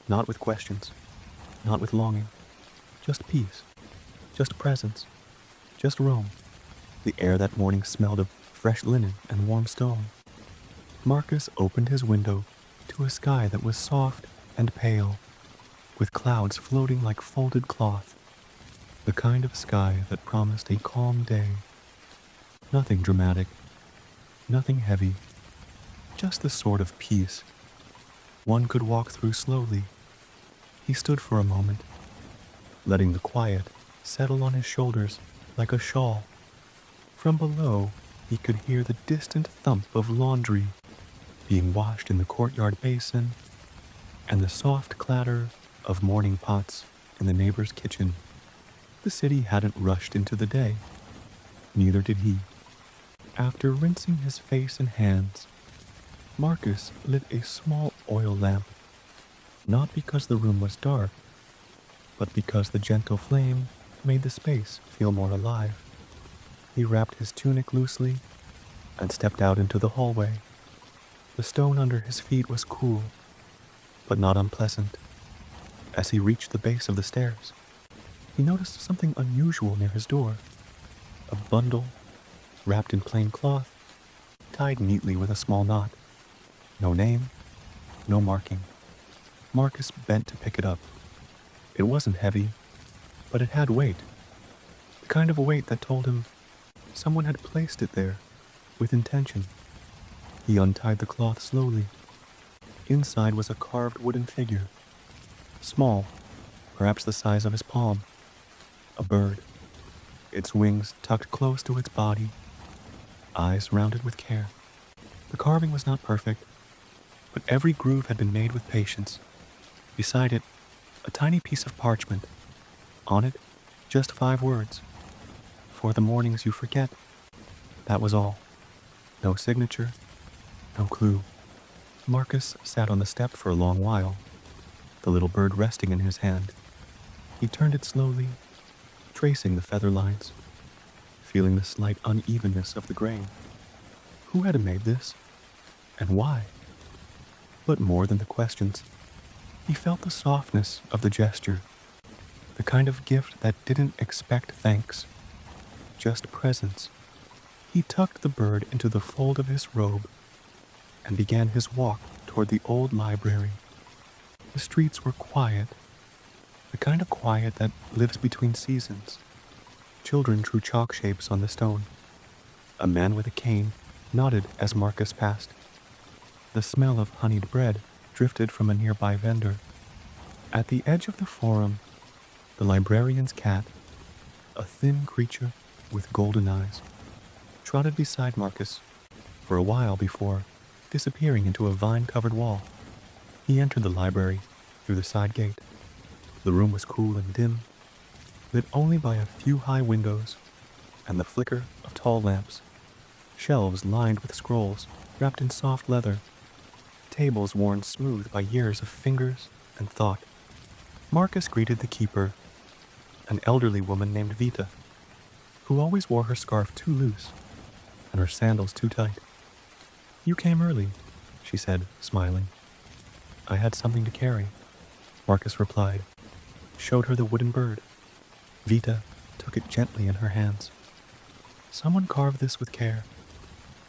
not with questions, not with longing, just peace, just presence, just roam. The air that morning smelled of fresh linen and warm stone. Marcus opened his window to a sky that was soft and pale, with clouds floating like folded cloth, the kind of sky that promised a calm day. Nothing dramatic, nothing heavy, just the sort of peace one could walk through slowly. He stood for a moment, letting the quiet settle on his shoulders like a shawl. From below, he could hear the distant thump of laundry being washed in the courtyard basin and the soft clatter of morning pots in the neighbor's kitchen. The city hadn't rushed into the day. Neither did he. After rinsing his face and hands, Marcus lit a small oil lamp, not because the room was dark, but because the gentle flame made the space feel more alive. He wrapped his tunic loosely and stepped out into the hallway. The stone under his feet was cool, but not unpleasant. As he reached the base of the stairs, he noticed something unusual near his door. A bundle, wrapped in plain cloth, tied neatly with a small knot. No name, no marking. Marcus bent to pick it up. It wasn't heavy, but it had weight. The kind of weight that told him someone had placed it there with intention. He untied the cloth slowly. Inside was a carved wooden figure, small, perhaps the size of his palm. A bird, its wings tucked close to its body, eyes rounded with care. The carving was not perfect, but every groove had been made with patience. Beside it, a tiny piece of parchment. On it, just 5 words. "For the mornings you forget." That was all. No signature, no clue. Marcus sat on the step for a long while, the little bird resting in his hand. He turned it slowly, tracing the feather lines, feeling the slight unevenness of the grain. Who had made this? And why? But more than the questions, he felt the softness of the gesture, the kind of gift that didn't expect thanks, just presence. He tucked the bird into the fold of his robe and began his walk toward the old library. The streets were quiet, the kind of quiet that lives between seasons. Children drew chalk shapes on the stone. A man with a cane nodded as Marcus passed. The smell of honeyed bread drifted from a nearby vendor. At the edge of the forum, the librarian's cat, a thin creature with golden eyes, trotted beside Marcus for a while before disappearing into a vine-covered wall. He entered the library through the side gate. The room was cool and dim, lit only by a few high windows and the flicker of tall lamps. Shelves lined with scrolls wrapped in soft leather, tables worn smooth by years of fingers and thought. Marcus greeted the keeper, an elderly woman named Vita, who always wore her scarf too loose and her sandals too tight. "You came early," she said, smiling. "I had something to carry," Marcus replied, showed her the wooden bird. Vita took it gently in her hands. "Someone carved this with care."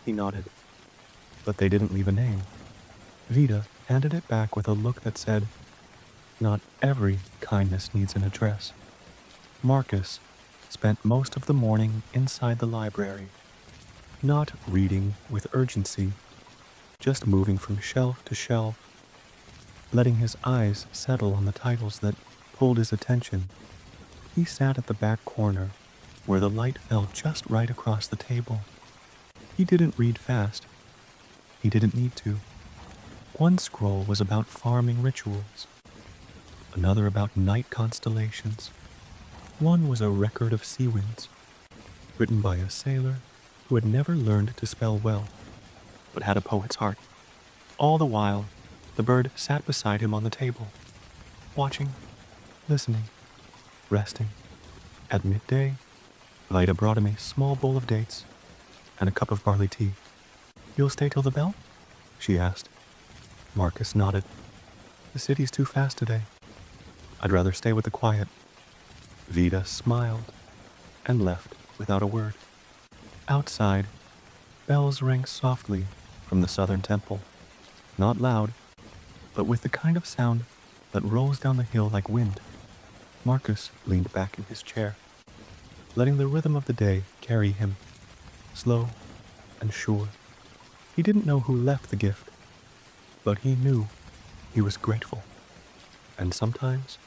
He nodded, but they didn't leave a name. Vita handed it back with a look that said, "Not every kindness needs an address." Marcus spent most of the morning inside the library, not reading with urgency, just moving from shelf to shelf, letting his eyes settle on the titles that pulled his attention. He sat at the back corner, where the light fell just right across the table. He didn't read fast. He didn't need to. One scroll was about farming rituals, another about night constellations. One was a record of sea winds, written by a sailor who had never learned to spell well, but had a poet's heart. All the while, the bird sat beside him on the table, watching, listening, resting. At midday, Vida brought him a small bowl of dates and a cup of barley tea. "You'll stay till the bell?" she asked. Marcus nodded. "The city's too fast today. I'd rather stay with the quiet." Vida smiled and left without a word. Outside, bells rang softly from the southern temple. Not loud, but with the kind of sound that rolls down the hill like wind. Marcus leaned back in his chair, letting the rhythm of the day carry him, slow and sure. He didn't know who left the gift, but he knew he was grateful. And sometimes,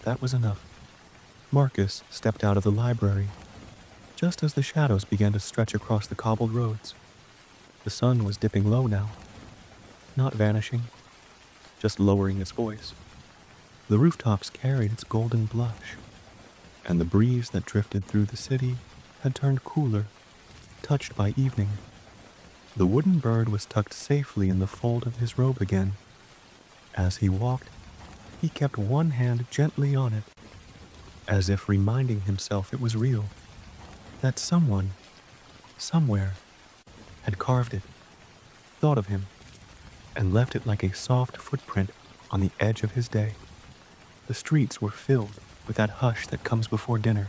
that was enough. Marcus stepped out of the library, just as the shadows began to stretch across the cobbled roads. The sun was dipping low now, not vanishing, just lowering its voice. The rooftops carried its golden blush, and the breeze that drifted through the city had turned cooler, touched by evening. The wooden bird was tucked safely in the fold of his robe again. As he walked, he kept one hand gently on it, as if reminding himself it was real, that someone, somewhere, had carved it, thought of him, and left it like a soft footprint on the edge of his day. The streets were filled with that hush that comes before dinner,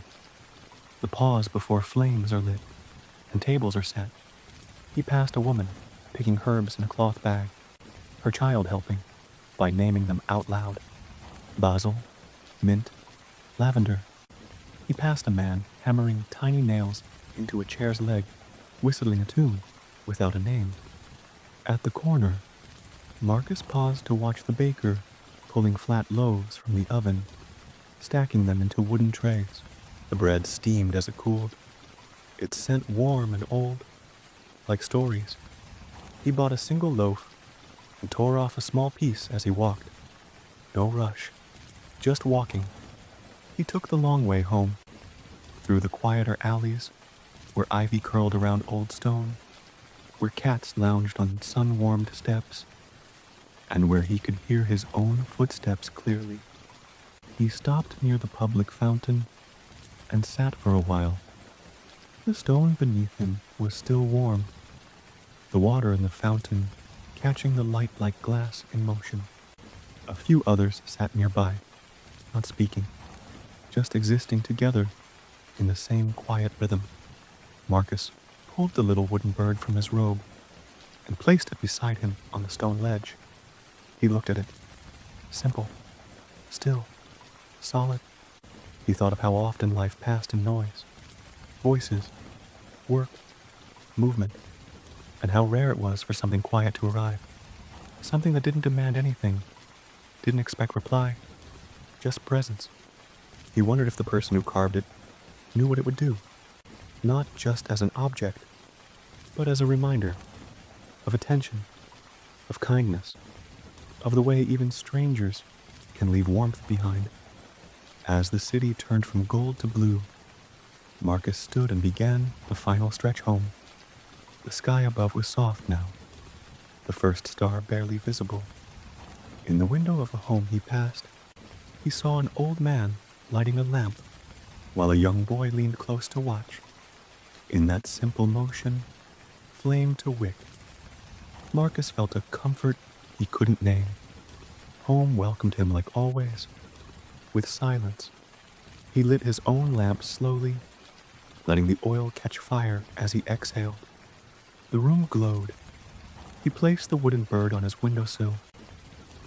the pause before flames are lit and tables are set. He passed a woman picking herbs in a cloth bag, her child helping by naming them out loud. Basil, mint, lavender. He passed a man hammering tiny nails into a chair's leg, whistling a tune without a name. At the corner, Marcus paused to watch the baker pulling flat loaves from the oven, stacking them into wooden trays. The bread steamed as it cooled, its scent warm and old, like stories. He bought a single loaf and tore off a small piece as he walked. No rush, just walking. He took the long way home, through the quieter alleys where ivy curled around old stone, where cats lounged on sun-warmed steps, and where he could hear his own footsteps clearly. He stopped near the public fountain and sat for a while. The stone beneath him was still warm, the water in the fountain catching the light like glass in motion. A few others sat nearby, not speaking, just existing together in the same quiet rhythm. Marcus pulled the little wooden bird from his robe and placed it beside him on the stone ledge. He looked at it. Simple, still, solid. He thought of how often life passed in noise, voices, work, movement, and how rare it was for something quiet to arrive. Something that didn't demand anything, didn't expect reply, just presence. He wondered if the person who carved it knew what it would do, not just as an object, but as a reminder of attention, of kindness, of the way even strangers can leave warmth behind. As the city turned from gold to blue, Marcus stood and began the final stretch home. The sky above was soft now, the first star barely visible. In the window of a home he passed, he saw an old man lighting a lamp, while a young boy leaned close to watch. In that simple motion, flame to wick, Marcus felt a comfort he couldn't name. Home welcomed him like always, with silence. He lit his own lamp slowly, letting the oil catch fire as he exhaled. The room glowed. He placed the wooden bird on his windowsill,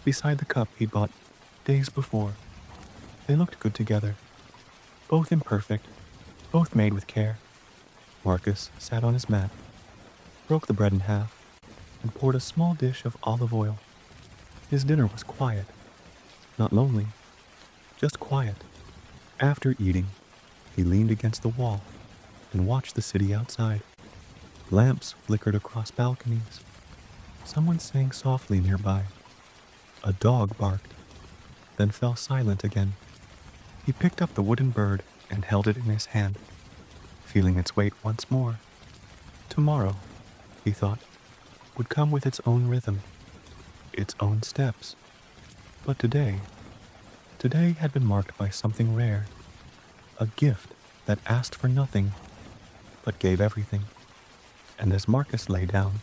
beside the cup he'd bought days before. They looked good together, both imperfect, both made with care. Marcus sat on his mat, broke the bread in half, and poured a small dish of olive oil. His dinner was quiet, not lonely, just quiet. After eating, he leaned against the wall and watched the city outside. Lamps flickered across balconies. Someone sang softly nearby. A dog barked, then fell silent again. He picked up the wooden bird and held it in his hand, feeling its weight once more. Tomorrow, he thought, would come with its own rhythm, its own steps. But today had been marked by something rare, a gift that asked for nothing, but gave everything. And as Marcus lay down,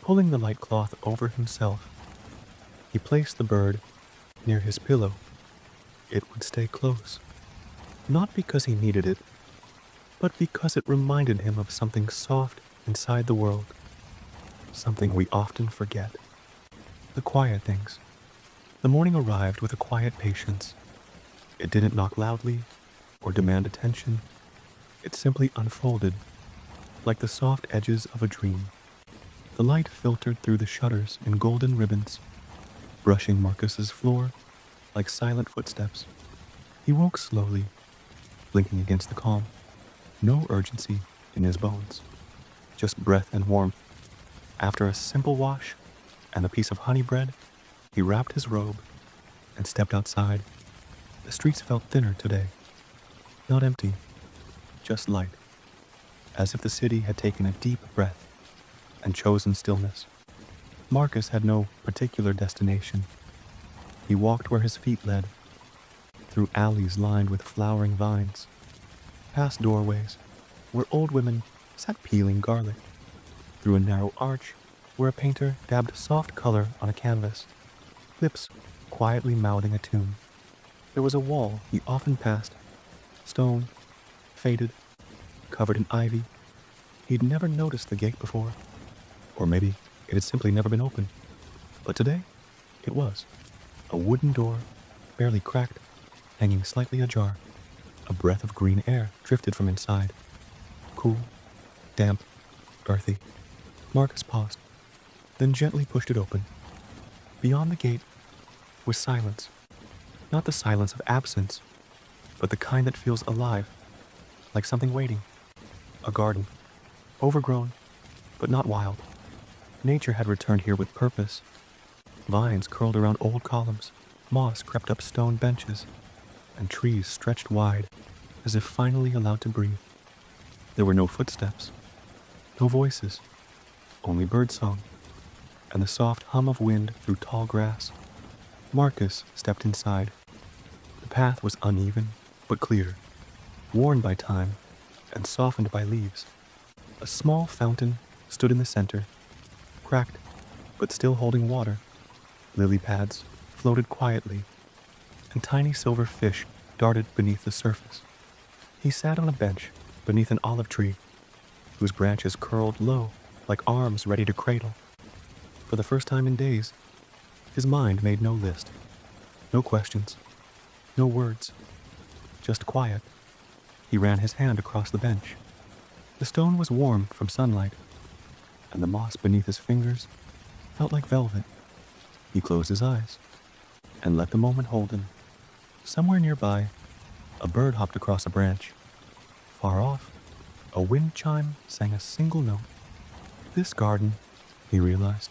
pulling the light cloth over himself, he placed the bird near his pillow. It would stay close, not because he needed it, but because it reminded him of something soft inside the world, something we often forget. The quiet things. The morning arrived with a quiet patience. It didn't knock loudly or demand attention. It simply unfolded, like the soft edges of a dream. The light filtered through the shutters in golden ribbons, brushing Marcus's floor like silent footsteps. He woke slowly, blinking against the calm. No urgency in his bones, just breath and warmth. After a simple wash and a piece of honey bread, he wrapped his robe and stepped outside. The streets felt thinner today, not empty, just light, as if the city had taken a deep breath and chosen stillness. Marcus had no particular destination. He walked where his feet led, through alleys lined with flowering vines, past doorways where old women sat peeling garlic, through a narrow arch where a painter dabbed soft color on a canvas, lips quietly mouthing a tune. There was a wall he often passed, stone, faded, covered in ivy. He'd never noticed the gate before, or maybe it had simply never been open. But today, it was. A wooden door, barely cracked, hanging slightly ajar. A breath of green air drifted from inside. Cool, damp, earthy. Marcus paused, then gently pushed it open. Beyond the gate was silence. Not the silence of absence, but the kind that feels alive, like something waiting. A garden, overgrown, but not wild. Nature had returned here with purpose. Vines curled around old columns, moss crept up stone benches, and trees stretched wide, as if finally allowed to breathe. There were no footsteps, no voices, only birdsong, and the soft hum of wind through tall grass. Marcus stepped inside. The path was uneven, but clear, worn by time and softened by leaves. A small fountain stood in the center, cracked, but still holding water. Lily pads floated quietly, and tiny silver fish darted beneath the surface. He sat on a bench beneath an olive tree, whose branches curled low like arms ready to cradle. For the first time in days, his mind made no list, no questions, no words, just quiet. He ran his hand across the bench. The stone was warm from sunlight, and the moss beneath his fingers felt like velvet. He closed his eyes and let the moment hold him. Somewhere nearby, a bird hopped across a branch. Far off, a wind chime sang a single note. This garden, he realized,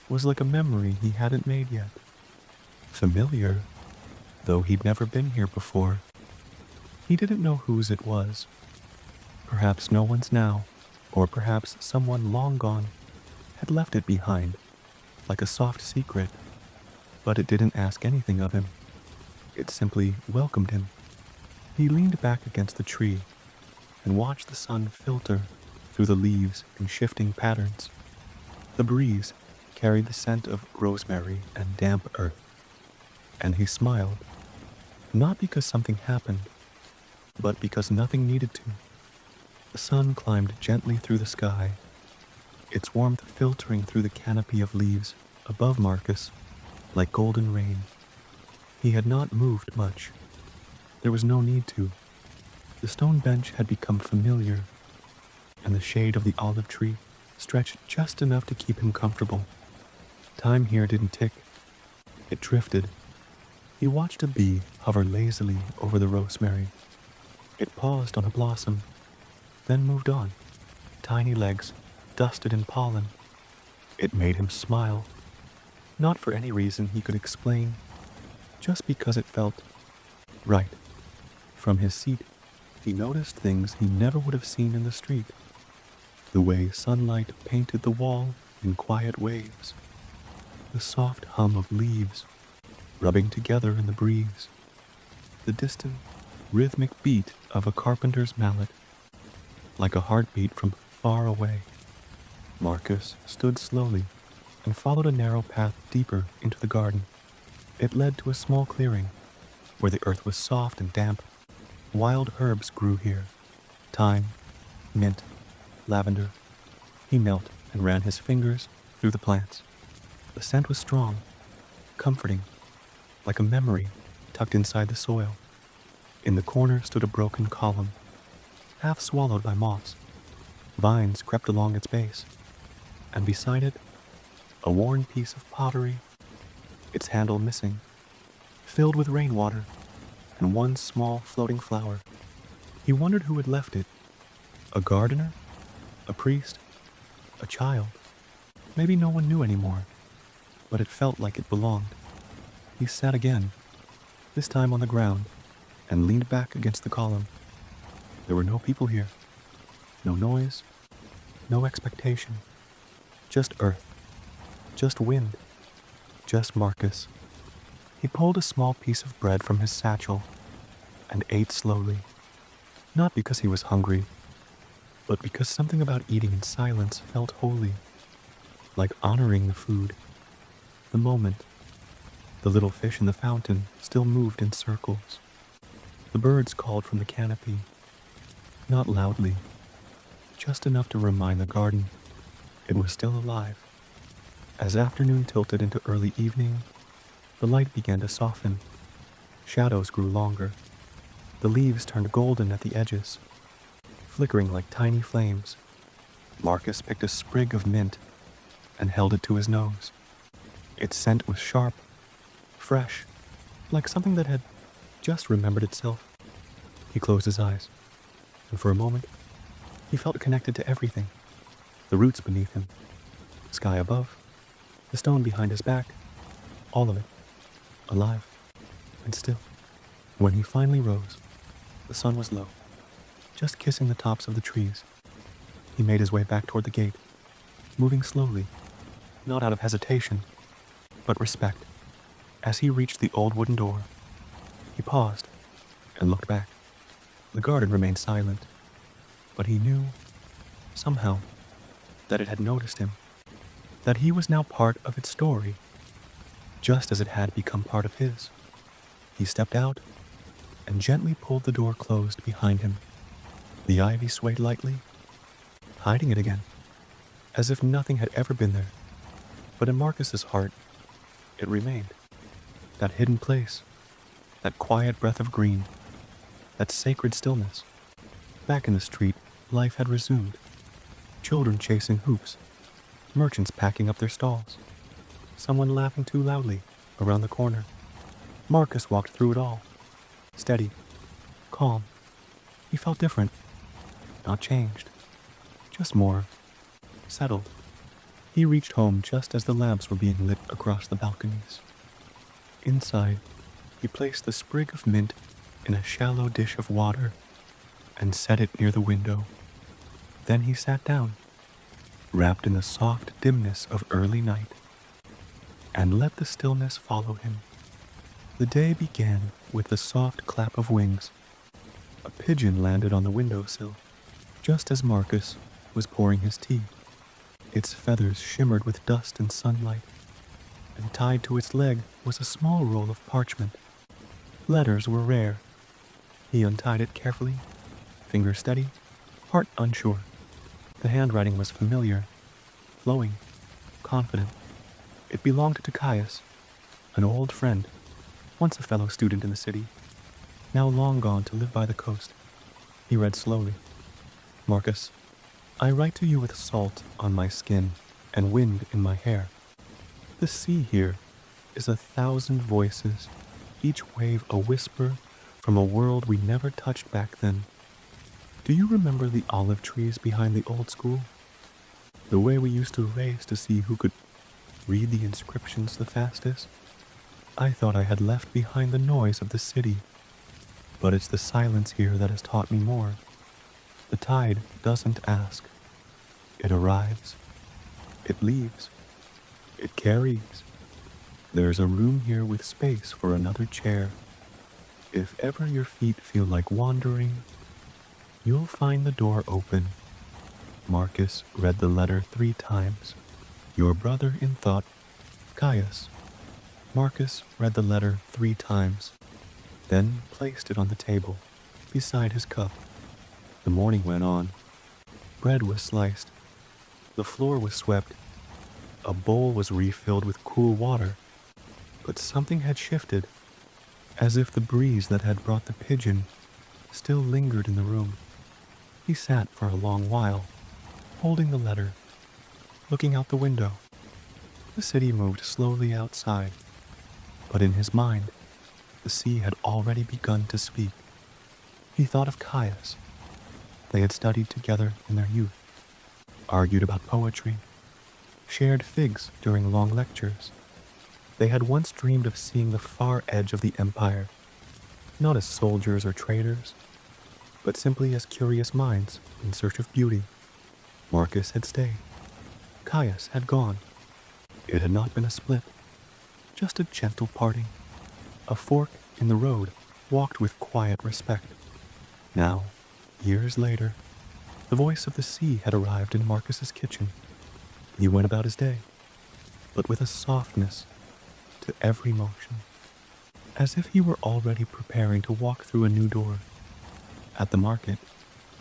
was like a memory he hadn't made yet. Familiar, though he'd never been here before. He didn't know whose it was. Perhaps no one's now, or perhaps someone long gone had left it behind, like a soft secret. But it didn't ask anything of him. It simply welcomed him. He leaned back against the tree and watched the sun filter through the leaves in shifting patterns. The breeze carried the scent of rosemary and damp earth, and he smiled, not because something happened, but because nothing needed to. The sun climbed gently through the sky, its warmth filtering through the canopy of leaves above Marcus like golden rain. He had not moved much. There was no need to. The stone bench had become familiar, and the shade of the olive tree stretched just enough to keep him comfortable. Time here didn't tick. It drifted. He watched a bee hover lazily over the rosemary. It paused on a blossom, then moved on, tiny legs dusted in pollen. It made him smile, not for any reason he could explain, just because it felt right. From his seat, he noticed things he never would have seen in the street. The way sunlight painted the wall in quiet waves. The soft hum of leaves rubbing together in the breeze. The distant, rhythmic beat of a carpenter's mallet, like a heartbeat from far away. Marcus stood slowly and followed a narrow path deeper into the garden. It led to a small clearing where the earth was soft and damp. Wild herbs grew here, thyme, mint, lavender. He knelt and ran his fingers through the plants. The scent was strong, comforting, like a memory tucked inside the soil. In the corner stood a broken column, half swallowed by moss. Vines crept along its base, and beside it, a worn piece of pottery, its handle missing, filled with rainwater and one small floating flower. He wondered who had left it. A gardener? A priest? A child? Maybe no one knew anymore, but it felt like it belonged. He sat again, this time on the ground, and leaned back against the column. There were no people here, no noise, no expectation, just earth, just wind, just Marcus. He pulled a small piece of bread from his satchel and ate slowly, not because he was hungry, but because something about eating in silence felt holy, like honoring the food, the moment. The little fish in the fountain still moved in circles. The birds called from the canopy, not loudly, just enough to remind the garden it was still alive. As afternoon tilted into early evening, the light began to soften. Shadows grew longer. The leaves turned golden at the edges, flickering like tiny flames. Marcus picked a sprig of mint and held it to his nose. Its scent was sharp, fresh, like something that had just remembered itself. He closed his eyes, and for a moment, he felt connected to everything. The roots beneath him, the sky above, the stone behind his back, all of it, alive and still. When he finally rose, the sun was low, just kissing the tops of the trees. He made his way back toward the gate, moving slowly, not out of hesitation, but respect. As he reached the old wooden door, he paused and looked back. The garden remained silent, but he knew, somehow, that it had noticed him. that he was now part of its story, just as it had become part of his. He stepped out and gently pulled the door closed behind him. The ivy swayed lightly, hiding it again, as if nothing had ever been there. But in Marcus's heart, it remained. That hidden place, that quiet breath of green, that sacred stillness. Back in the street, life had resumed. Children chasing hoops, merchants packing up their stalls, someone laughing too loudly around the corner. Marcus walked through it all, steady, calm. He felt different, not changed, just more settled. He reached home just as the lamps were being lit across the balconies. Inside, he placed the sprig of mint in a shallow dish of water and set it near the window. Then he sat down, wrapped in the soft dimness of early night, and let the stillness follow him. The day began with the soft clap of wings. A pigeon landed on the windowsill, just as Marcus was pouring his tea. Its feathers shimmered with dust and sunlight, and tied to its leg was a small roll of parchment. Letters were rare. He untied it carefully, finger steady, heart unsure. The handwriting was familiar, flowing, confident. It belonged to Caius, an old friend, once a fellow student in the city, now long gone to live by the coast. He read slowly. Marcus, I write to you with salt on my skin and wind in my hair. The sea here is 1,000 voices, each wave a whisper from a world we never touched back then. Do you remember the olive trees behind the old school? The way we used to race to see who could read the inscriptions the fastest? I thought I had left behind the noise of the city, but it's the silence here that has taught me more. The tide doesn't ask. It arrives. It leaves. It carries. There's a room here with space for another chair. If ever your feet feel like wandering, you'll find the door open. Marcus read the letter 3 times. Your brother in thought, Caius. Marcus read the letter 3 times, then placed it on the table, beside his cup. The morning went on. Bread was sliced. The floor was swept. A bowl was refilled with cool water. But something had shifted, as if the breeze that had brought the pigeon still lingered in the room. He sat for a long while, holding the letter, looking out the window. The city moved slowly outside, but in his mind, the sea had already begun to speak. He thought of Caius. They had studied together in their youth, argued about poetry, shared figs during long lectures. They had once dreamed of seeing the far edge of the empire, not as soldiers or traders, but simply as curious minds in search of beauty. Marcus had stayed. Caius had gone. It had not been a split, just a gentle parting, a fork in the road walked with quiet respect. Now, years later, the voice of the sea had arrived in Marcus's kitchen. He went about his day, but with a softness to every motion, as if he were already preparing to walk through a new door. At the market,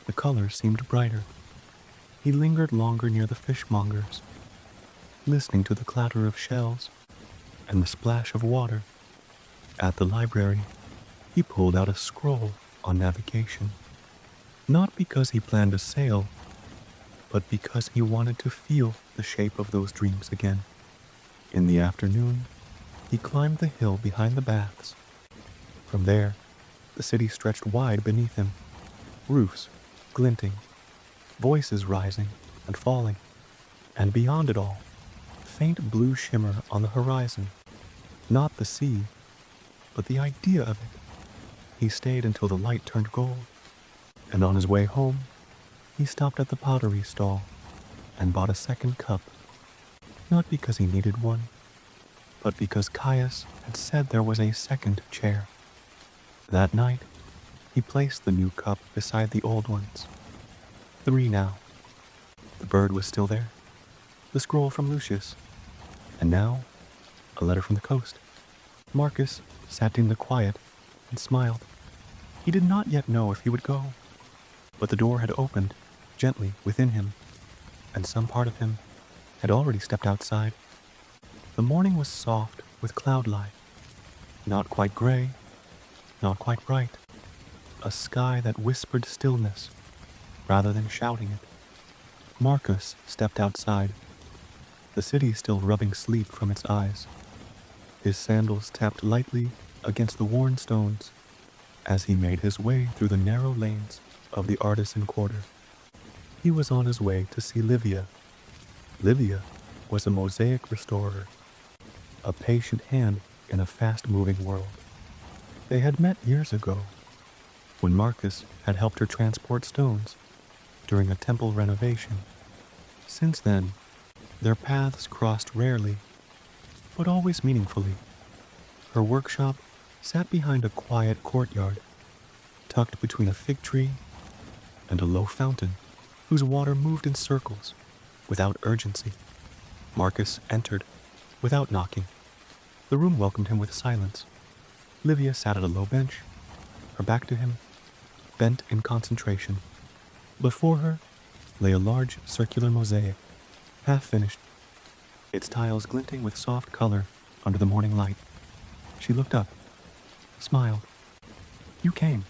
the colors seemed brighter. He lingered longer near the fishmongers, listening to the clatter of shells and the splash of water. At the library, he pulled out a scroll on navigation, not because he planned a sail, but because he wanted to feel the shape of those dreams again. In the afternoon, he climbed the hill behind the baths. From there, the city stretched wide beneath him, roofs glinting, voices rising and falling, and beyond it all, faint blue shimmer on the horizon. Not the sea, but the idea of it. He stayed until the light turned gold, and on his way home, he stopped at the pottery stall and bought a second cup, not because he needed one, but because Caius had said there was a second chair. That night, he placed the new cup beside the old ones. 3 now. The bird was still there, the scroll from Lucius, and now a letter from the coast. Marcus sat in the quiet and smiled. He did not yet know if he would go, but the door had opened gently within him, and some part of him had already stepped outside. The morning was soft with cloud light, not quite gray, not quite bright, a sky that whispered stillness rather than shouting it. Marcus stepped outside, the city still rubbing sleep from its eyes. His sandals tapped lightly against the worn stones as he made his way through the narrow lanes of the artisan quarter. He was on his way to see Livia. Livia was a mosaic restorer, a patient hand in a fast-moving world. They had met years ago, when Marcus had helped her transport stones during a temple renovation. Since then, their paths crossed rarely, but always meaningfully. Her workshop sat behind a quiet courtyard, tucked between a fig tree and a low fountain whose water moved in circles without urgency. Marcus entered without knocking. The room welcomed him with silence. Livia sat at a low bench, her back to him, bent in concentration. Before her lay a large circular mosaic, half finished, its tiles glinting with soft color under the morning light. She looked up, smiled. "You came."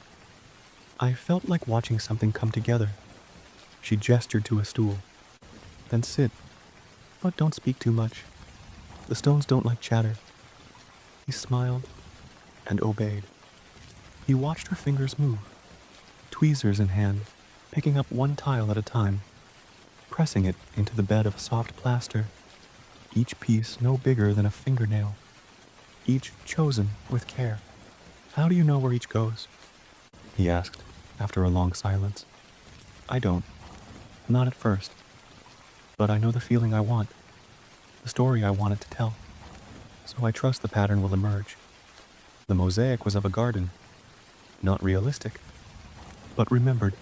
I felt like watching something come together. She gestured to a stool. "Then sit, but don't speak too much. The stones don't like chatter." He smiled and obeyed. He watched her fingers move, tweezers in hand, picking up one tile at a time, pressing it into the bed of soft plaster, each piece no bigger than a fingernail, each chosen with care. "How do you know where each goes?" he asked after a long silence. "I don't. Not at first. But I know the feeling I want, the story I wanted to tell. So I trust the pattern will emerge." The mosaic was of a garden, not realistic, but remembered.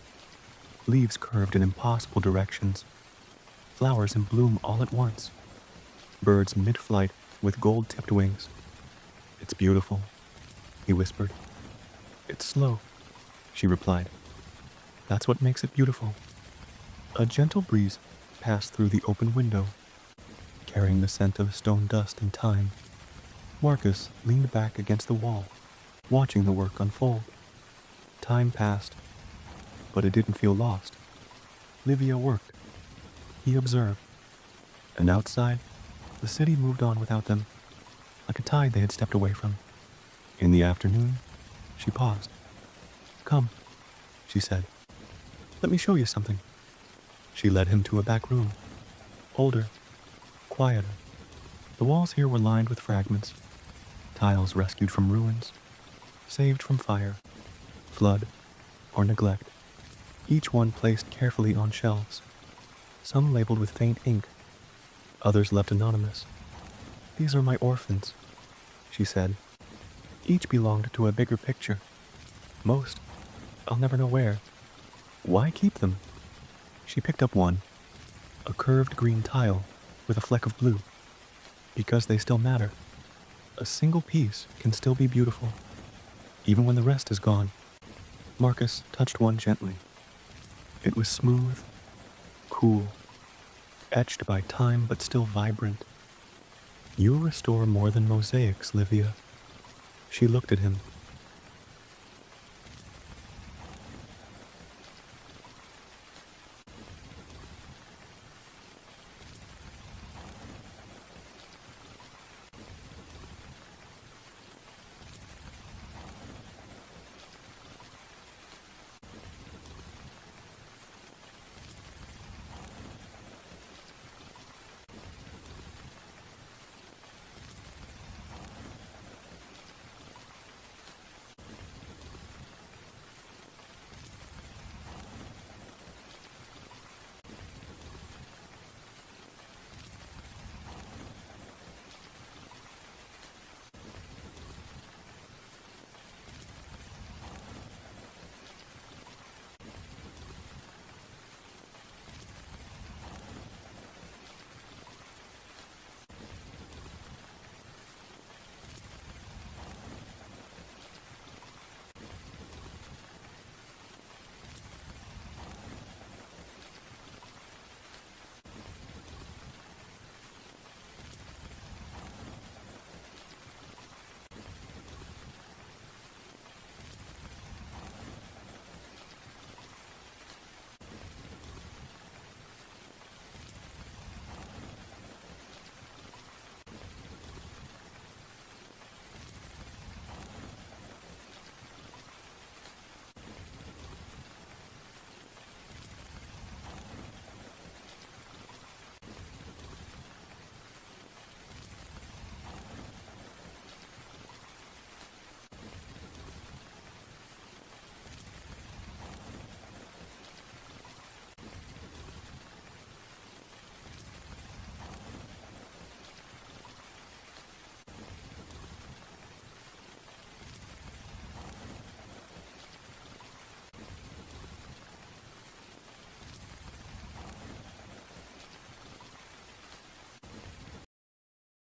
Leaves curved in impossible directions, flowers in bloom all at once, birds mid-flight with gold-tipped wings. "It's beautiful," he whispered. "It's slow," she replied. "That's what makes it beautiful." A gentle breeze passed through the open window, carrying the scent of stone dust and time. Marcus leaned back against the wall, watching the work unfold. Time passed, but it didn't feel lost. Livia worked. He observed. And outside, the city moved on without them, like a tide they had stepped away from. In the afternoon, she paused. "Come," she said. "Let me show you something." She led him to a back room, older, quieter. The walls here were lined with fragments, tiles rescued from ruins, saved from fire, flood, or neglect, each one placed carefully on shelves, some labeled with faint ink, others left anonymous. "These are my orphans," she said. "Each belonged to a bigger picture. Most, I'll never know where. Why keep them?" She picked up one, a curved green tile with a fleck of blue. "Because they still matter. A single piece can still be beautiful, even when the rest is gone." Marcus touched one gently. It was smooth, cool, etched by time but still vibrant. "You restore more than mosaics, Livia." She looked at him,